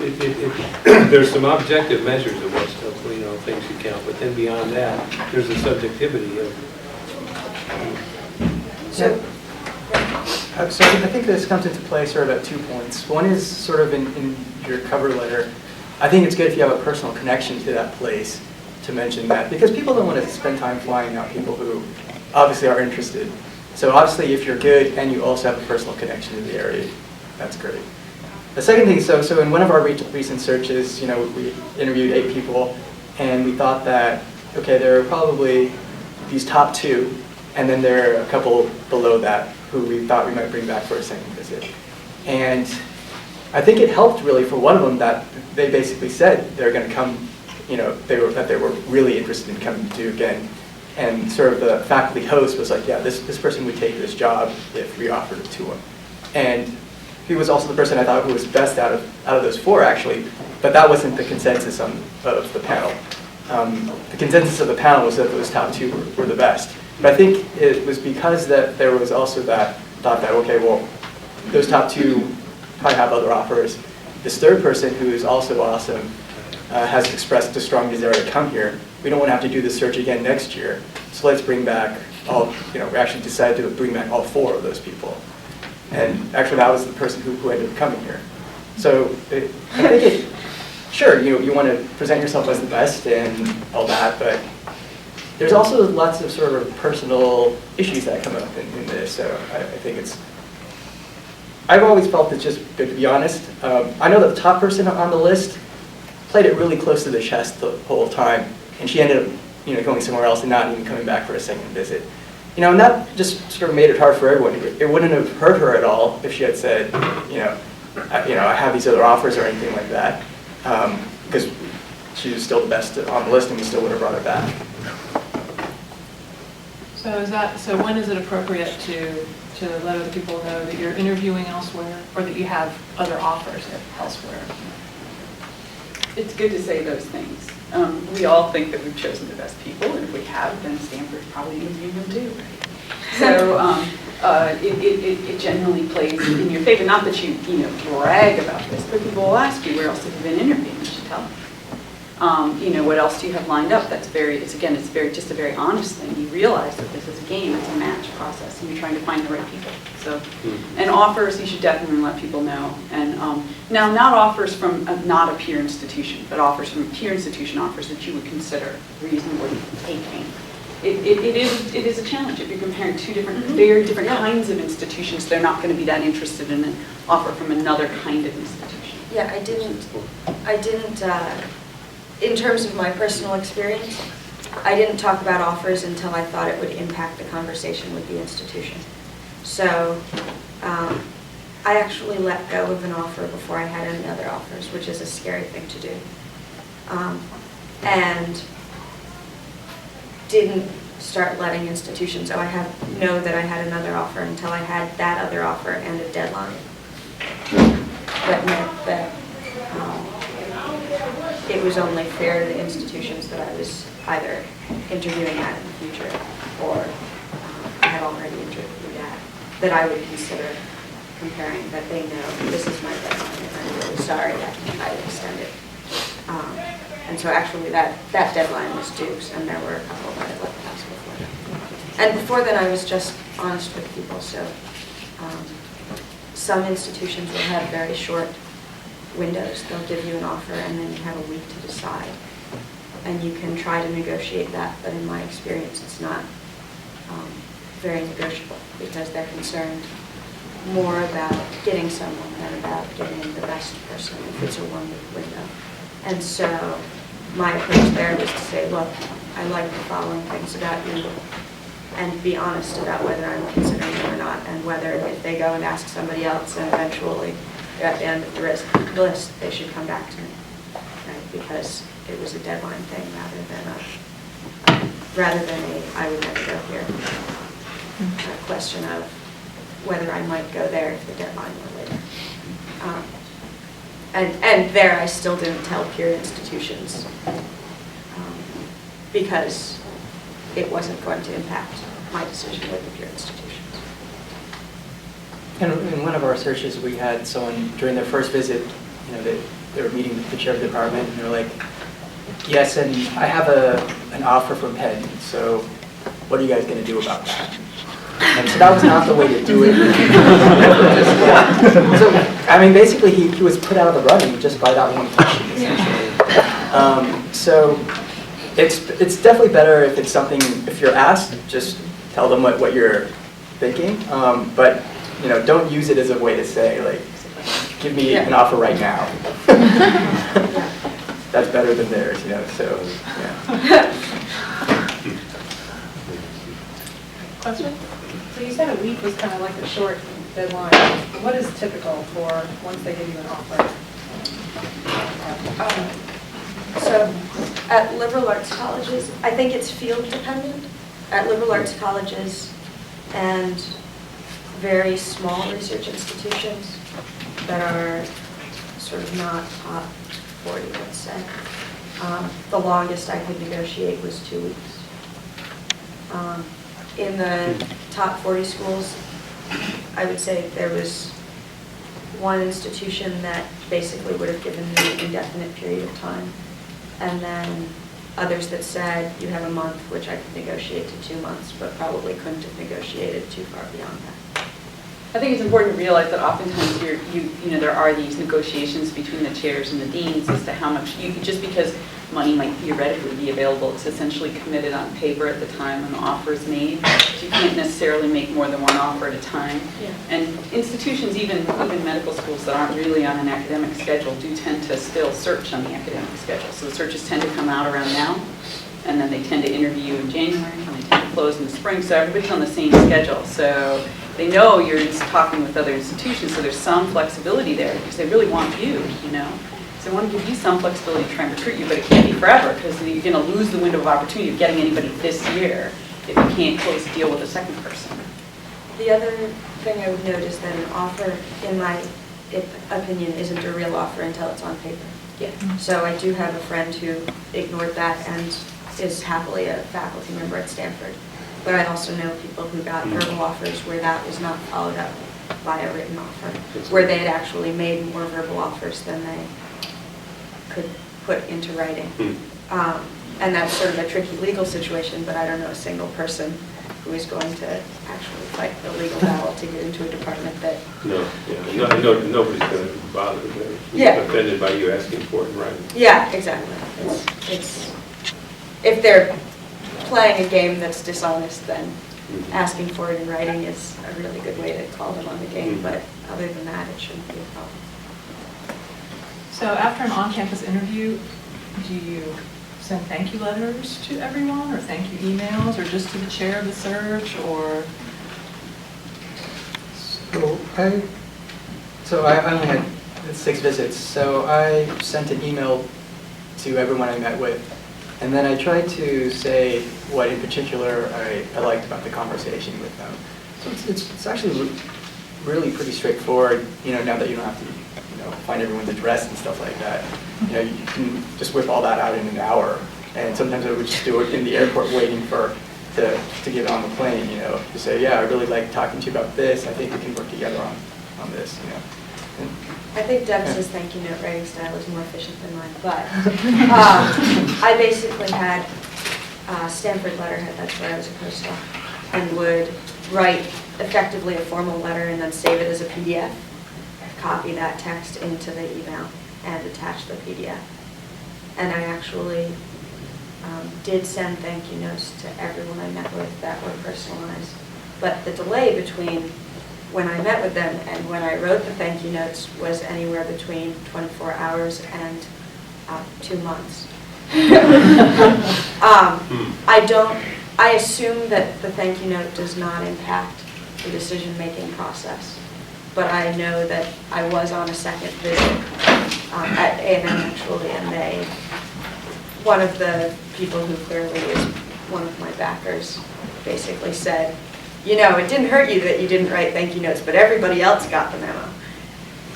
There's some objective measures of what things you count, but then beyond that, there's the subjectivity of. So I think this comes into play sort of at 2 points. One is sort of in your cover letter. I think it's good if you have a personal connection to that place to mention that, because people don't want to spend time flying out people who obviously are interested. So obviously if you're good and you also have a personal connection to the area, that's great. The second thing, so in one of our recent searches, we interviewed 8 people, and we thought that, okay, there are probably these top 2, and then there are a couple below that who we thought we might bring back for a second visit. And I think it helped really for one of them that they basically said they're going to come, that they were really interested in coming to Duke, and sort of the faculty host was like, yeah, this person would take this job if we offered it to him. And he was also the person I thought who was best out of those 4 actually, but that wasn't the consensus of the panel. The consensus of the panel was that those top 2 were the best. But I think it was because that there was also that thought that, okay, well, those top 2 probably have other offers. This third person, who is also awesome, has expressed a strong desire to come here. We don't want to have to do this search again next year, so let's bring back all, we actually decided to bring back all 4 of those people. And actually that was the person who ended up coming here. So I think sure, you want to present yourself as the best and all that, but there's also lots of sort of personal issues that come up in this, so I think I've always felt it's just good to be honest. I know that the top person on the list played it really close to the chest the whole time, and she ended up going somewhere else and not even coming back for a second visit. And that just sort of made it hard for everyone. It wouldn't have hurt her at all if she had said, I have these other offers or anything like that, because she was still the best on the list and we still would have brought her back. So when is it appropriate to let other people know that you're interviewing elsewhere, or that you have other offers elsewhere? It's good to say those things. We all think that we've chosen the best people, and if we have, then Stanford's probably interviewing them too, right? So it generally plays in your favor. Not that you brag about this, but people will ask you, where else have you been interviewing? You should tell them. What else do you have lined up? It's just a very honest thing. You realize that this is a game, it's a match process, and you're trying to find the right people. So, and offers, you should definitely let people know. And now, not offers from not a peer institution, but offers from a peer institution, offers that you would consider reasonably taking. It is a challenge if you're comparing 2 very different kinds of institutions. They're not going to be that interested in an offer from another kind of institution. Yeah, I didn't. In terms of my personal experience, I didn't talk about offers until I thought it would impact the conversation with the institution. So I actually let go of an offer before I had any other offers, which is a scary thing to do. And didn't start letting institutions know that I had another offer until I had that other offer and a deadline. That meant that it was only fair to the institutions that I was either interviewing at in the future or I had already interviewed at, that I would consider comparing that they know this is my deadline and I'm really sorry I can try to extend it. And so actually that deadline was due, and there were a couple that I let pass before that. And before then I was just honest with people, so some institutions will have very short windows. They'll give you an offer and then you have a week to decide. And you can try to negotiate that, but in my experience it's not very negotiable because they're concerned more about getting someone than about getting the best person if it's a one-week window. And so my approach there was to say, look, I like the following things about you, and be honest about whether I'm considering you or not, and whether if they go and ask somebody else and eventually they're at the end of the list, they should come back to me, right? Because it was a deadline thing rather than a I would never go here. A question of whether I might go there if the deadline were later. And there I still didn't tell peer institutions because it wasn't going to impact my decision with the peer institutions. And in one of our searches, we had someone during their first visit, they were meeting with the chair of the department, and they're like, yes, and I have an offer from Penn, so what are you guys going to do about that? And so that was not the way to do it. So, I mean, basically, he was put out of the running just by that one question, essentially. So it's definitely better if it's something, if you're asked, just tell them what you're thinking. But, don't use it as a way to say, like, give me an offer right now. That's better than theirs, so, yeah. Question? So you said a week was kind of like a short deadline. What is typical for once they give you an offer? So at liberal arts colleges, I think it's field dependent. At liberal arts colleges and very small research institutions that are sort of not top 40, let's say, the longest I could negotiate was 2 weeks. In the top 40 schools, I would say there was one institution that basically would have given me an indefinite period of time, and then others that said you have a month, which I could negotiate to 2 months, but probably couldn't have negotiated too far beyond that. I think it's important to realize that oftentimes there are these negotiations between the chairs and the deans as to how much just because money might theoretically be available, it's essentially committed on paper at the time when the offer is made. So you can't necessarily make more than one offer at a time. Yeah. And institutions, even medical schools that aren't really on an academic schedule, do tend to still search on the academic schedule. So the searches tend to come out around now, and then they tend to interview in January, and they tend to close in the spring. So everybody's on the same schedule. So they know you're just talking with other institutions, so there's some flexibility there because they really want you, So they want to give you some flexibility to try and recruit you, but it can't be forever because you're going to lose the window of opportunity of getting anybody this year if you can't close the deal with a second person. The other thing I would note is that an offer, in my opinion, isn't a real offer until it's on paper. Yeah. So I do have a friend who ignored that and is happily a faculty member at Stanford. But I also know people who got verbal offers where that was not followed up by a written offer, where they had actually made more verbal offers than they could put into writing. And that's sort of a tricky legal situation, but I don't know a single person who is going to actually fight the legal battle to get into a department that... No, nobody's going to bother. They're offended by you asking for it in writing. Yeah, exactly. It's if they're playing a game that's dishonest, then asking for it in writing is a really good way to call them on the game, but other than that, it shouldn't be a problem. So after an on-campus interview, do you send thank you letters to everyone, or thank you emails, or just to the chair of the search, or? So I only had 6 visits, so I sent an email to everyone I met with, and then I tried to say what in particular I liked about the conversation with them. So it's actually really pretty straightforward, now that you don't have to find everyone's address and stuff like that. You can just whip all that out in an hour, and sometimes I would just do it in the airport waiting to get on the plane, to say, yeah, I really like talking to you about this, I think we can work together on this, you know. And, I think Deb's thank you note writing style is more efficient than mine, but I basically had Stanford letterhead, that's where I was a postdoc, and would write effectively a formal letter and then save it as a PDF, copy that text into the email, and attach the PDF. And I actually did send thank you notes to everyone I met with that were personalized. But the delay between when I met with them and when I wrote the thank you notes was anywhere between 24 hours and 2 months. I assume that the thank you note does not impact the decision-making process, but I know that I was on a second visit at A&M actually, and one of the people who clearly is one of my backers basically said, you know, it didn't hurt you that you didn't write thank you notes, but everybody else got the memo.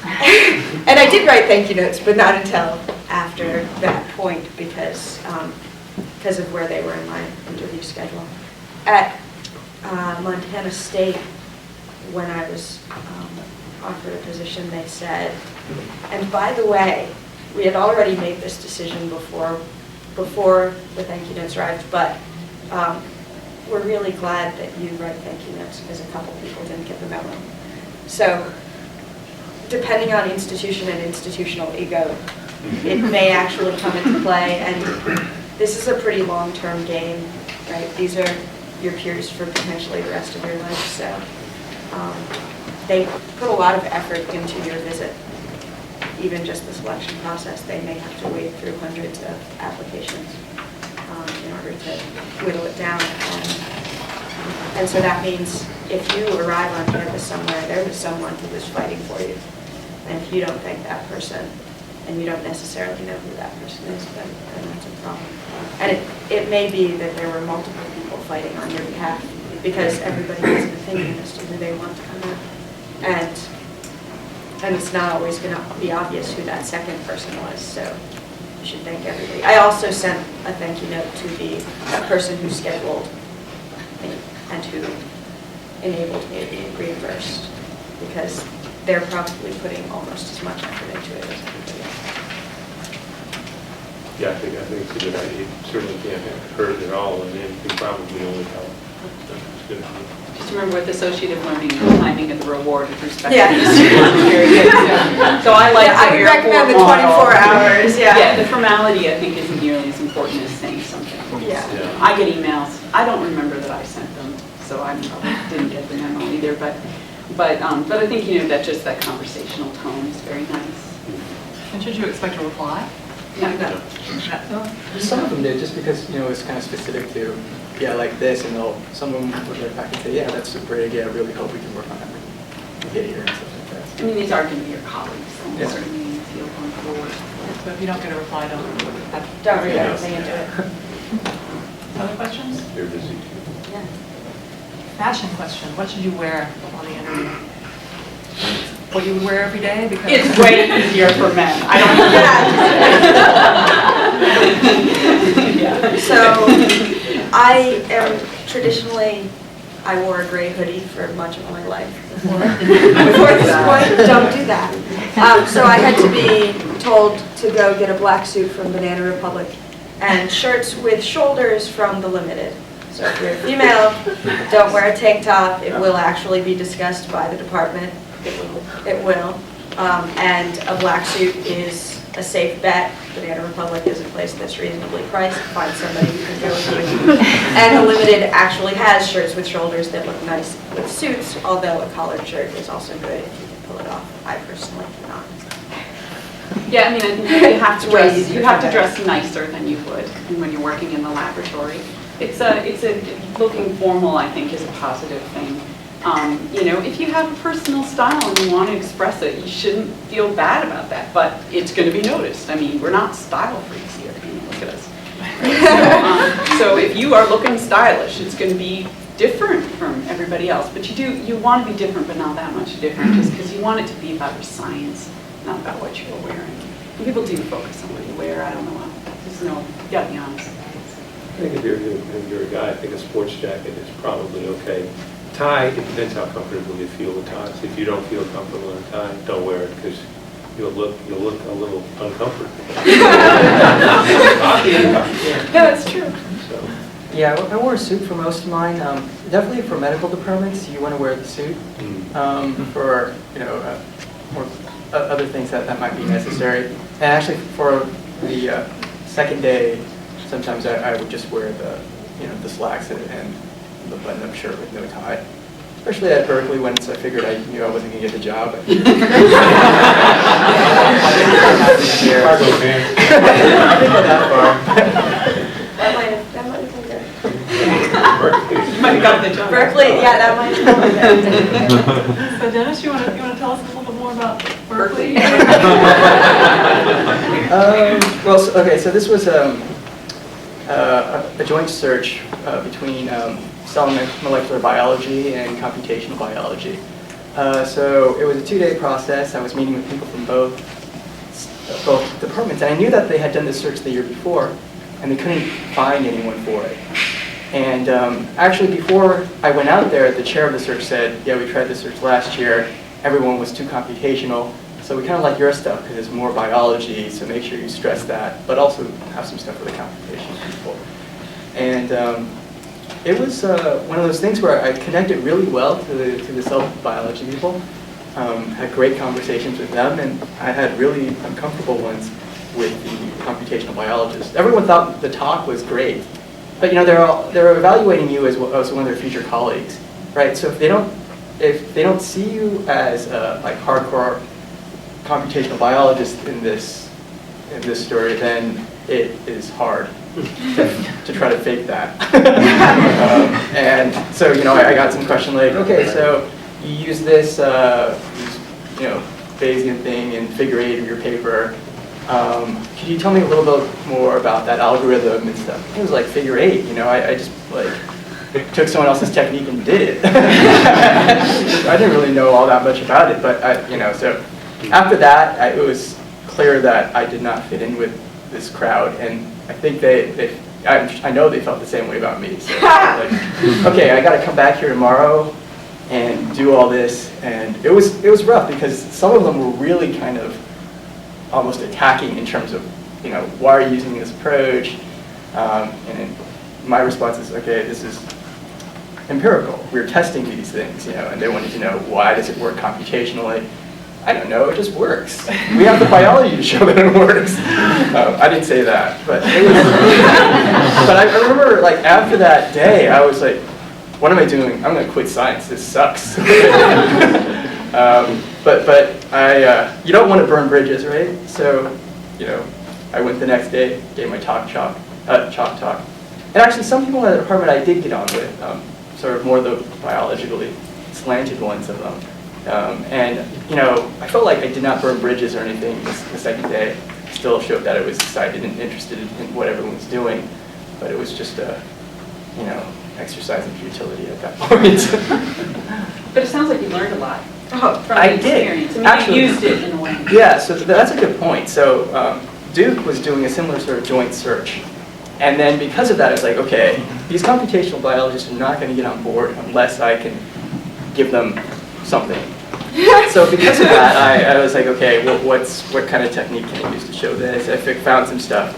And I did write thank you notes, but not until after that point because of where they were in my interview schedule. At Montana State, when I was offered a position, they said, and by the way, we had already made this decision before the thank you notes arrived, but we're really glad that you write thank you notes because a couple people didn't get the memo. So depending on institution and institutional ego, it may actually come into play. And this is a pretty long-term game, right? These are your peers for potentially the rest of your life. So they put a lot of effort into your visit. Even just the selection process, they may have to wade through hundreds of applications in order to whittle it down. And so that means if you arrive on campus somewhere, there was someone who was fighting for you. And if you don't thank that person, and you don't necessarily know who that person is, then that's a problem. And it may be that there were multiple people fighting on your behalf because everybody has an opinion as to who they want to come in. And it's not always going to be obvious who that second person was, so you should thank everybody. I also sent a thank you note to that person who scheduled me and who enabled me to be reimbursed because they're probably putting almost as much effort into it as everybody else. Yeah, I think it's a good idea. You certainly can't have heard it all, and then you probably only help. That's good. Just remember with associative learning, the timing of the reward with respect Yeah. to the student is very good. So I like I would recommend the 24 hours, yeah. Yeah, the formality I think isn't nearly as important as saying something. Yeah. Yeah. I get emails. I don't remember that I sent them, so I probably didn't get the memo either. But I think that just that conversational tone is very nice. And should you expect a reply? No. No. some of them did, just because, it's kind of specific to, like this, and some of them would write back and say, yeah, that's super great, I really hope we can work on that and get here and stuff like that. I mean, these are going to be your colleagues, so Yeah. certainly feel going forward. So if you don't get a reply, don't Don't read Yeah. everything into it. Other questions? They're busy too. Yeah. Fashion question. What should you wear on the interview? What you would wear every day? Because It's way easier for men. I don't Yeah. So I am traditionally, I wore a gray hoodie for much of my life before this point. Don't do that. So I had to be told to go get a black suit from Banana Republic and shirts with shoulders from The Limited. So if you're a female, don't wear a tank top. It will actually be discussed by the department. It will. And a black suit is a safe bet. Banana Republic is a place that's reasonably priced. Find somebody who can go with you. And The Limited actually has shirts with shoulders that look nice with suits, although a collared shirt is also good if you can pull it off. I personally cannot. Yeah, I mean, I think you have to dress nicer than you would when you're working in the laboratory. It's looking formal, I think, is a positive thing. If you have a personal style and you want to express it, you shouldn't feel bad about that, but it's going to be noticed. I mean, we're not style freaks here. Look at us. Right? So if you are looking stylish, it's going to be different from everybody else. But you want to be different, but not that much different, just because you want it to be about your science, not about what you're wearing. And people do focus on what you wear. I don't know why. You got to be honest. I think if you're a guy, I think a sports jacket is probably okay. tie, it depends how comfortable you feel with ties. If you don't feel comfortable in a tie, don't wear it because you'll look a little uncomfortable. No, it's true. So, Yeah, I wore a suit for most of mine. Definitely for medical departments, you want to wear the suit. For more other things that might be necessary. And actually, for the second day, sometimes I would just wear the slacks and the button-up shirt with no tie. Especially at Berkeley, when I figured I knew I wasn't going to get the job. cargo pants. I didn't go that far. That might have been good. You might have gotten the job. Berkeley, yeah, that might have been good. So Dennis, you want to tell us a little bit more about Berkeley? So this was a joint search between cell and molecular biology and computational biology. So it was a 2-day process. I was meeting with people from both departments, and I knew that they had done this search the year before, and they couldn't find anyone for it. And actually, before I went out there, the chair of the search said, yeah, we tried this search last year. Everyone was too computational. So we kind of like your stuff because it's more biology, so make sure you stress that, but also have some stuff for the computational people. And it was one of those things where I connected really well to the cell biology people, had great conversations with them, and I had really uncomfortable ones with the computational biologists. Everyone thought the talk was great, but they're evaluating you as one of their future colleagues, right? So if they don't see you as like hardcore computational biologist in this story, then it is hard to try to fake that. And so I got some question like, okay, so you use this Bayesian thing in figure 8 of your paper. Could you tell me a little bit more about that algorithm and stuff? It was like figure 8. I just like took someone else's technique and did it. I didn't really know all that much about it, but so after that, it was clear that I did not fit in with this crowd, and I think I know they felt the same way about me. So like, okay, I got to come back here tomorrow and do all this, and it was rough because some of them were really kind of almost attacking in terms of why are you using this approach, and my response is, okay, this is empirical. We're testing these things, and they wanted to know why does it work computationally. I don't know, it just works. We have the biology to show that it works. I didn't say that, but it was. But I remember, like, after that day, I was like, what am I doing? I'm going to quit science. This sucks. But you don't want to burn bridges, right? So, I went the next day, gave my chalk talk. And actually, some people in the department I did get on with, sort of more the biologically slanted ones of them. And I felt like I did not burn bridges or anything the second day. Still showed that I was excited and interested in what everyone was doing, but it was just a, exercise in futility at that point. But it sounds like you learned a lot from I the did. experience. I mean, Actually, you used it in a way. Yeah, so that's a good point. So Duke was doing a similar sort of joint search. And then because of that, it's like, okay, these computational biologists are not going to get on board unless I can give them something. So because of that, I was like, okay, well, what kind of technique can I use to show this? I found some stuff.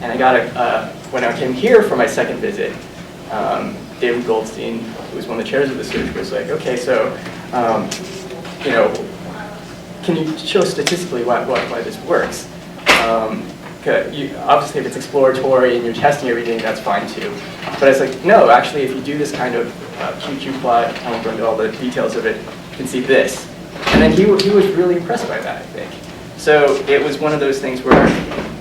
And I got when I came here for my second visit, David Goldstein, who was one of the chairs of the search, was like, okay, so, can you show statistically why this works? Obviously, if it's exploratory and you're testing everything, that's fine too. But it's like, no, actually, if you do this kind of QQ plot, I won't go into all the details of it, you can see this. And then he was really impressed by that, I think. So it was one of those things where,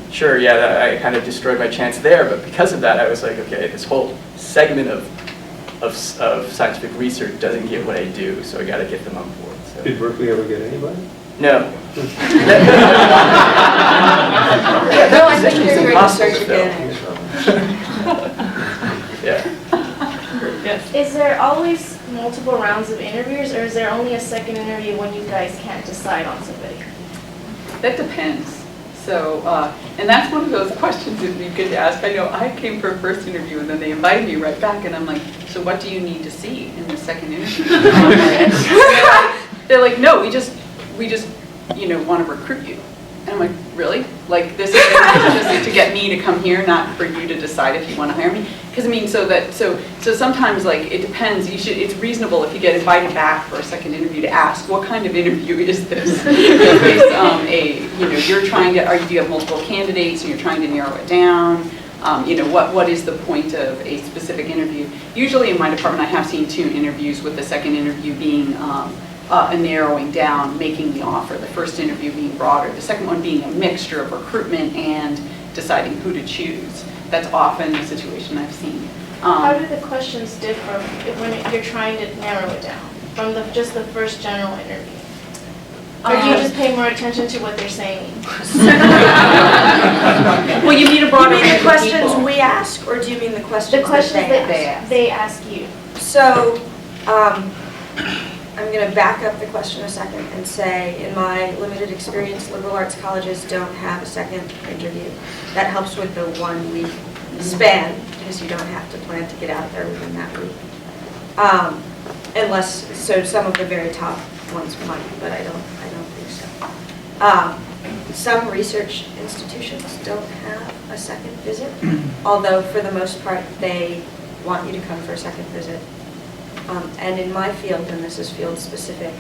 sure, yeah, I kind of destroyed my chance there, but because of that, I was like, okay, this whole segment of scientific research doesn't get what I do, so I got to get them on board. So. Did Berkeley ever get anybody? No. No, I think you're doing research again. Yeah. Yes. Is there always multiple rounds of interviews, or is there only a second interview when you guys can't decide on somebody? That depends. So, and that's one of those questions that you get to ask. I know I came for a first interview and then they invited me right back and I'm like, so what do you need to see in the second interview? They're like, no, we just, want to recruit you. And I'm like, really? Like this is just to get me to come here, not for you to decide if you want to hire me? Because I mean, so sometimes like it depends. It's reasonable if you get invited back for a second interview to ask, what kind of interview is this? You're trying to, do you have multiple candidates and you're trying to narrow it down? What is the point of a specific interview? Usually in my department, I have seen 2 interviews with the second interview being a narrowing down, making the offer. The first interview being broader, the second one being a mixture of recruitment and deciding who to choose. That's often the situation I've seen. How do the questions differ when you're trying to narrow it down from just the first general interview? Or do you just pay more attention to what they're saying? Well, you need a broader You mean range the of questions people. we ask, or do you mean the questions The questions that that they ask you. So, I'm going to back up the question a second and say, in my limited experience, liberal arts colleges don't have a second interview. That helps with the 1 week span, because you don't have to plan to get out there within that week. So some of the very top ones might, but I don't think so. Some research institutions don't have a second visit, although for the most part, they want you to come for a second visit. And in my field, and this is field specific,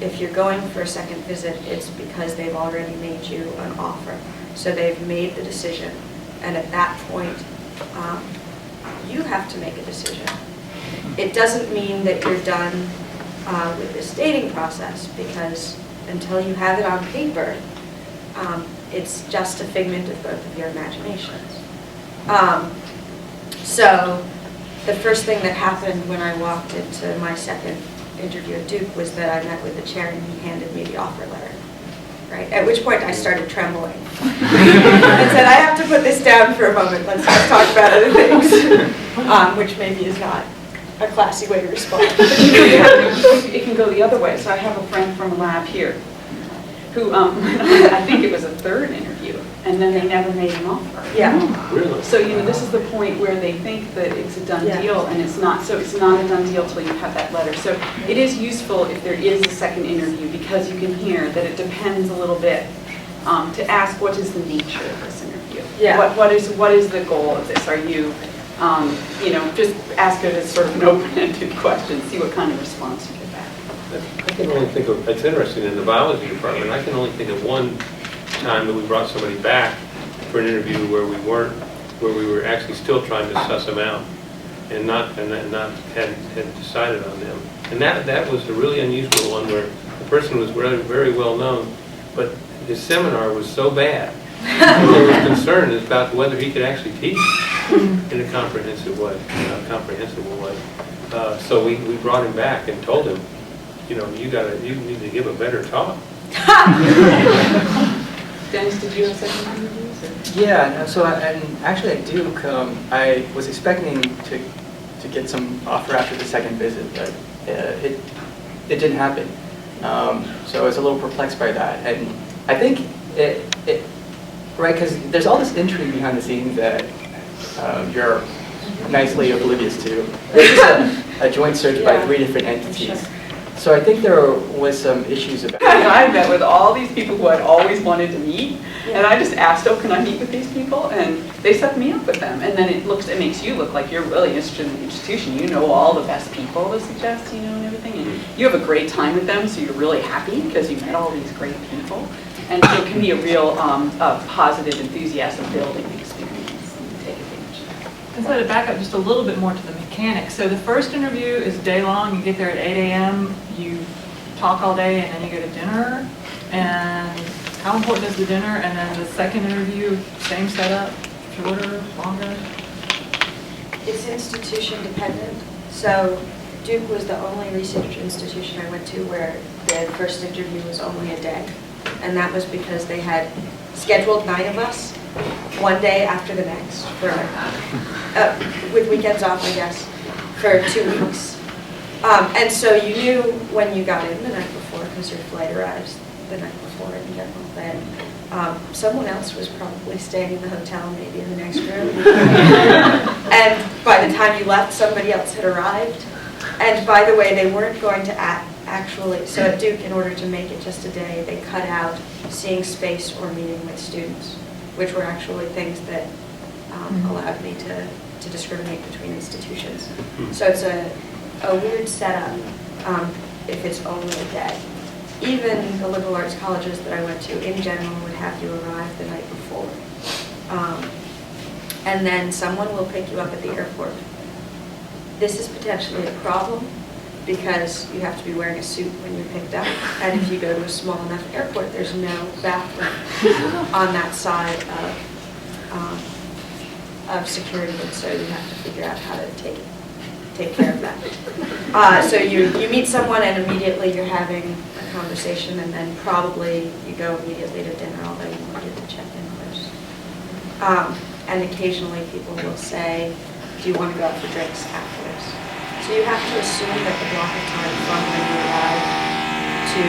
if you're going for a second visit, it's because they've already made you an offer. So they've made the decision, and at that point, you have to make a decision. It doesn't mean that you're done with this dating process, because until you have it on paper, it's just a figment of both of your imaginations. So the first thing that happened when I walked into my second interview at Duke was that I met with the chair and he handed me the offer letter. Right? At which point I started trembling and said, I have to put this down for a moment. Let's talk about other things, which maybe is not a classy way to respond. It can go the other way. So I have a friend from a lab here who, I think it was a 3rd interview, and then they never made an offer. Yeah. Really? So, this is the point where they think that it's a done Yeah. deal, and it's not. So it's not a done deal till you have that letter. So it is useful if there is a second interview, because you can hear that it depends a little bit to ask what is the nature of this interview. Yeah. What is the goal of this? Are you, just ask it as sort of an open-ended question, see what kind of response you get back. I can only think of, it's interesting, in the biology department, I can only think of one time that we brought somebody back for an interview where we were actually still trying to suss them out and not had decided on them. And that was a really unusual one where the person was very, very well known, but his seminar was so bad. They were concerned about whether he could actually teach in a comprehensive way, So we brought him back and told him, you need to give a better talk. Dennis, did you have second interviews? Yeah, no, so actually at Duke, I was expecting to get some offer after the second visit, but it didn't happen. So I was a little perplexed by that, and I think right, because there's all this intrigue behind the scenes that you're nicely oblivious to. This is a joint search by 3 different entities. Sure. So I think there was some issues about. I met with all these people who I'd always wanted to meet, and I just asked, can I meet with these people? And they set me up with them. And then it makes you look like you're really interested in the institution. You know all the best people to suggest, and everything. And you have a great time with them, so you're really happy because you met all these great people. And so it can be a real positive, enthusiasm building experience. And take advantage of that. And so to back up just a little bit more to the mechanics. So the first interview is day long. You get there at 8 a.m. You talk all day, and then you go to dinner. And how important is the dinner? And then the second interview, same setup, shorter, longer? It's institution dependent. So Duke was the only research institution I went to where the first interview was only a day. And that was because they had scheduled 9 of us, one day after the next, for with weekends off, I guess, for 2 weeks. And so you knew when you got in the night before, because your flight arrives the night before in general, that someone else was probably staying in the hotel, maybe in the next room. And by the time you left, somebody else had arrived. And by the way, they weren't going to actually, so at Duke, in order to make it just a day, they cut out seeing space or meeting with students, which were actually things that allowed me to discriminate between institutions. So it's a weird setup if it's only a day. Even the liberal arts colleges that I went to, in general, would have you arrive the night before. And then someone will pick you up at the airport. This is potentially a problem because you have to be wearing a suit when you're picked up. And if you go to a small enough airport, there's no bathroom on that side of security, and so you have to figure out how to take care of that. So you meet someone and immediately you're having a conversation, and then probably you go immediately to dinner, although you want to get to check in first. And occasionally people will say, do you want to go out for drinks after this? So you have to assume that the block of time from when you arrive to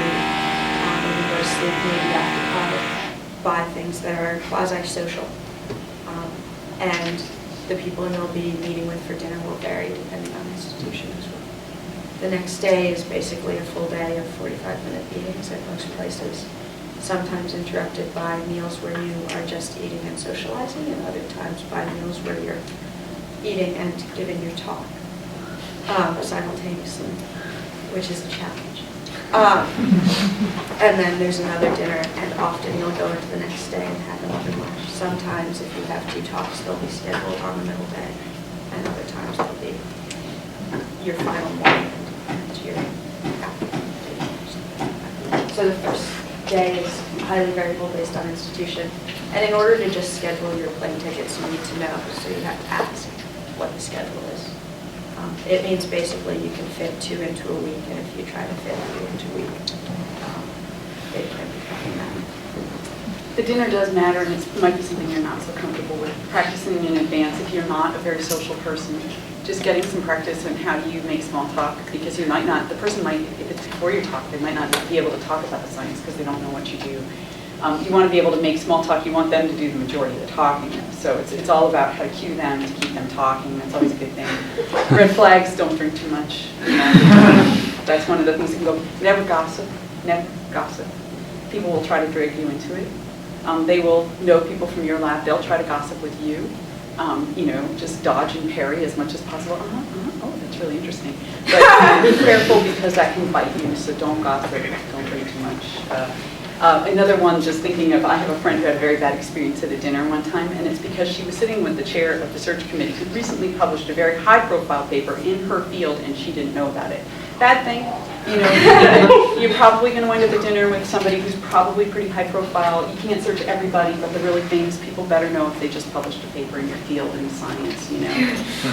when you go to sleep may be occupied by things that are quasi-social. And the people you'll be meeting with for dinner will vary depending on the institution as well. The next day is basically a full day of 45-minute meetings at most places, sometimes interrupted by meals where you are just eating and socializing, and other times by meals where you're eating and giving your talk simultaneously, which is a challenge. And then there's another dinner, and often you'll go into the next day and have another lunch. Sometimes if you have 2 talks, they'll be scheduled on the middle day, and other times they'll be your final morning and your afternoon. So the first day is highly variable based on institution, and in order to just schedule your plane tickets, you need to know, so you have to ask what the schedule is. It means basically you can fit 2 into a week, and if you try to fit 3 into a week, it can be problematic. The dinner does matter, and it might be something you're not so comfortable with. Practicing in advance, if you're not a very social person, just getting some practice on how do you make small talk, because you might not, the person might, if it's before your talk, they might not be able to talk about the science because they don't know what you do. You want to be able to make small talk. You want them to do the majority of the talking. So it's all about how to cue them, to keep them talking. That's always a good thing. Red flags, don't drink too much. You know. That's one of the things that can go. Never gossip. Never gossip. People will try to drag you into it. They will know people from your lab. They'll try to gossip with you. You know, just dodge and parry as much as possible. Oh, that's really interesting. But be careful because that can bite you. So don't gossip. Don't drink too much. Another one, just thinking of, I have a friend who had a very bad experience at a dinner one time, and it's because she was sitting with the chair of the search committee who recently published a very high-profile paper in her field, and she didn't know about it. Bad thing, you know, you're probably going to wind up at dinner with somebody who's probably pretty high-profile. You can't search everybody, but the really famous people better know if they just published a paper in your field in science, you know.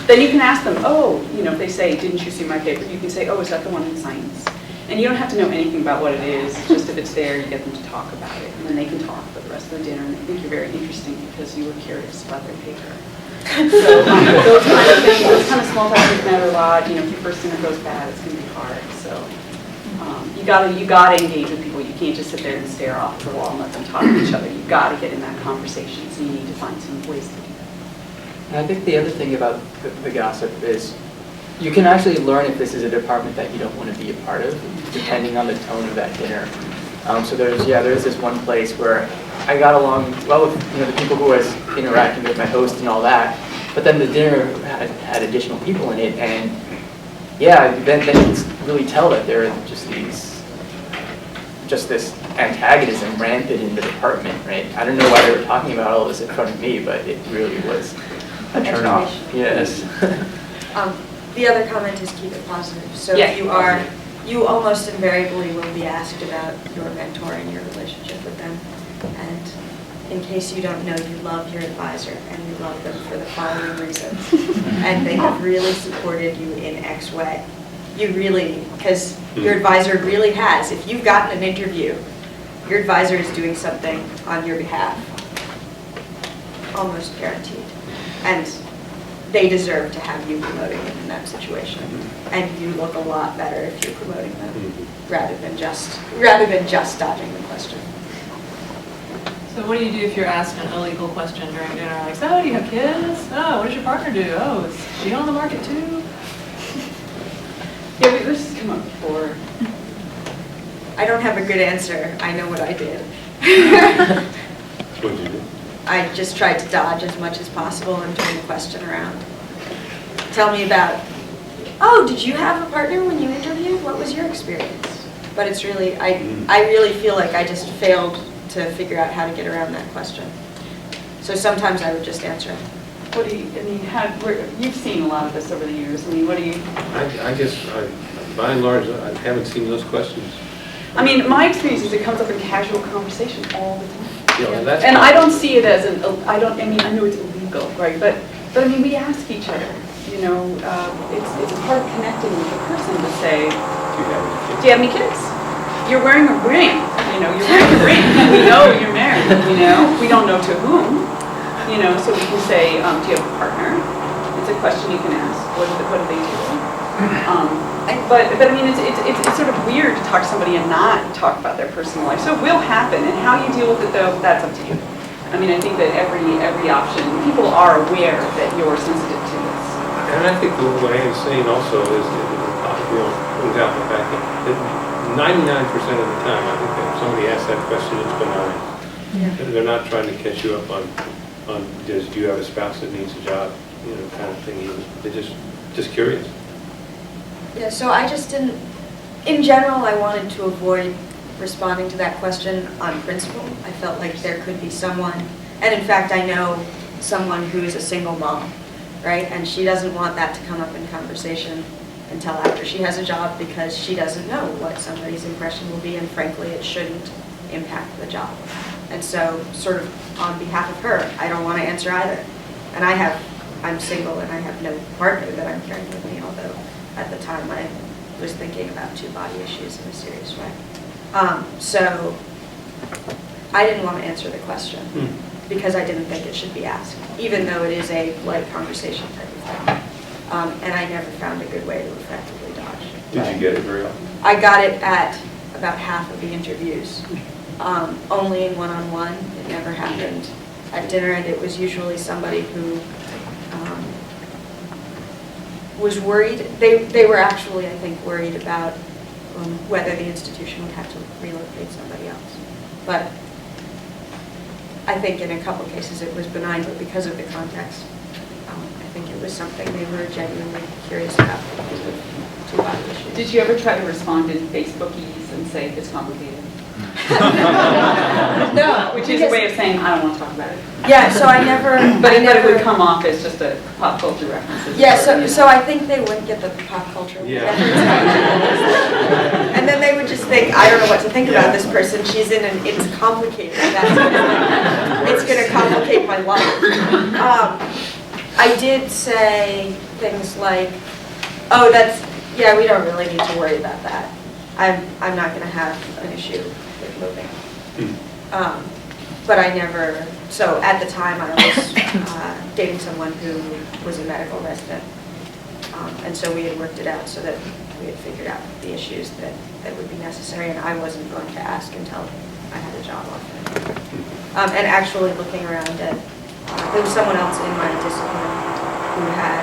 Then you can ask them, oh, you know, if they say, didn't you see my paper? You can say, oh, is that the one in science? And you don't have to know anything about what it is, it's just if it's there, you get them to talk about it. And then they can talk for the rest of the dinner, and they think you're very interesting because you were curious about their paper. So those kind of things, those kind of small talk matter a lot. You know, if your first dinner goes bad, it's going to be hard. So you gotta engage with people. You can't just sit there and stare off the wall and let them talk to each other. You gotta get in that conversation, so you need to find some ways to do that. And I think the other thing about the gossip is you can actually learn if this is a department that you don't want to be a part of, depending on the tone of that dinner. So there's this one place where I got along well with the people who was interacting with my host and all that, but then the dinner had additional people in it, and then you can really tell that there are just this antagonism rampant in the department, right? I don't know why they were talking about all this in front of me, but it really was a turn off. Yes. The other comment is keep it positive. So Yeah. you almost invariably will be asked about your mentor and your relationship with them. And in case you don't know, you love your advisor and you love them for the following reasons. And they have really supported you in X way. You really, because your advisor really has. If you've gotten an interview, your advisor is doing something on your behalf. Almost guaranteed. And they deserve to have you promoting them in that situation. And you look a lot better if you're promoting them rather than just dodging the question. So what do you do if you're asked an illegal question during dinner? Like, so do you have kids? Oh, what does your partner do? Oh, is she on the market too? Yeah, this has come up before. I don't have a good answer. I know what I did. What did you do? I just tried to dodge as much as possible and turn the question around. Tell me about, oh, did you have a partner when you interviewed? What was your experience? But it's really, I really feel like I just failed to figure out how to get around that question. So sometimes I would just answer. What do you, I mean, you've seen a lot of this over the years. I mean, what do you? I guess, by and large, I haven't seen those questions. I mean, my experience is it comes up in casual conversation all the time. Yeah, that's And I don't see it as I know it's illegal, right? But I mean, we ask each other, you know, it's a part of connecting with the person to say, do you have any kids? You're wearing a ring, you know, you're wearing a ring. We know you're married, you know, we don't know to whom, you know, so we can say, do you have a partner? It's a question you can ask. What do they do? But I mean, it's sort of weird to talk to somebody and not talk about their personal life. So it will happen, and how you deal with it, though, that's up to you. I mean, I think that every option, people are aware that you're sensitive to this. And I think what Anne's saying also is, brings out the fact that 99% of the time, I think that if somebody asks that question, it's benign. Yeah. They're not trying to catch you up on do you have a spouse that needs a job, you know, kind of thing. They're just curious. Yeah, so I just didn't, in general, I wanted to avoid responding to that question on principle. I felt like there could be someone, and in fact, I know someone who is a single mom, right? And she doesn't want that to come up in conversation until after she has a job because she doesn't know what somebody's impression will be, and frankly, it shouldn't impact the job. And so, sort of on behalf of her, I don't want to answer either. And I'm single and I have no partner that I'm carrying with me, although at the time I was thinking about two body issues in a serious way. So I didn't want to answer the question because I didn't think it should be asked, even though it is a light conversation type of thing. And I never found a good way to effectively dodge. Did you get it very often? I got it at about half of the interviews. Only in one-on-one. It never happened at dinner, and it was usually somebody who was worried. They were actually, I think, worried about whether the institution would have to relocate somebody else. But I think in a couple cases it was benign, but because of the context, I think it was something they were genuinely curious about because of two body issues. Did you ever try to respond in Facebookies and say it's complicated? No, which is a way of saying I don't want to talk about it. Yeah, so I never. But it would come off as just a pop culture reference. Yeah, so I think they wouldn't get the pop culture. Yeah. And then they would just think, I don't know what to think about this person. She's in an it's complicated. It's going to complicate my life. I did say things like, oh, yeah, we don't really need to worry about that. I'm not going to have an issue with moving. But I never, so at the time I was dating someone who was a medical resident. And so we had worked it out so that we had figured out the issues that would be necessary, and I wasn't going to ask until I had a job offer. And actually looking around at, there was someone else in my discipline who had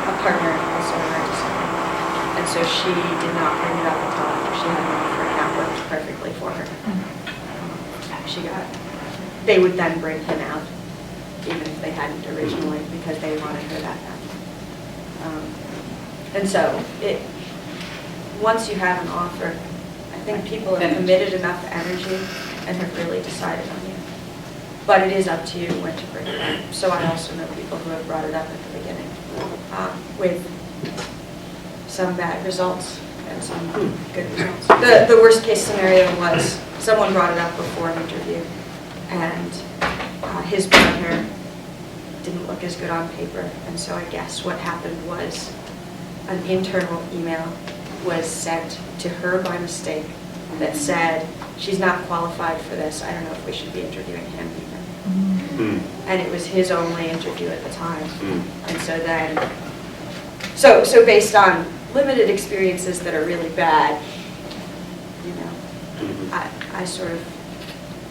a partner also in my discipline. And so she did not bring it up until after she had an offer, and that worked perfectly for her. They would then bring him out, even if they hadn't originally, because they wanted her that bad. And so, once you have an offer, I think people have committed enough energy and have really decided on you. But it is up to you when to bring it up. So I also know people who have brought it up at the beginning with some bad results and some good results. The worst case scenario was someone brought it up before an interview, and his partner didn't look as good on paper, and so I guess what happened was an internal email was sent to her by mistake that said, she's not qualified for this, I don't know if we should be interviewing him even. and it was his only interview at the time. Mm. And so then, so based on limited experiences that are really bad, you know, I sort of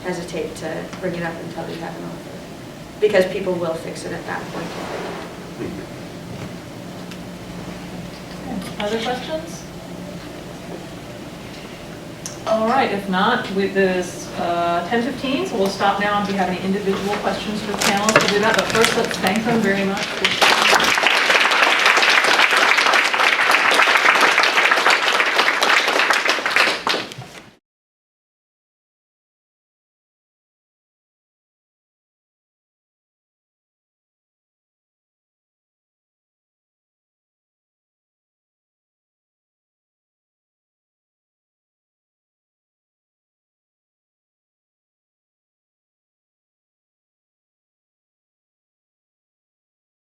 hesitate to bring it up until you have an offer, because people will fix it at that point. Other questions? All right, if not, with this 10:15, so we'll stop now if you have any individual questions for the panelists. We'll do that, but first let's thank them very much for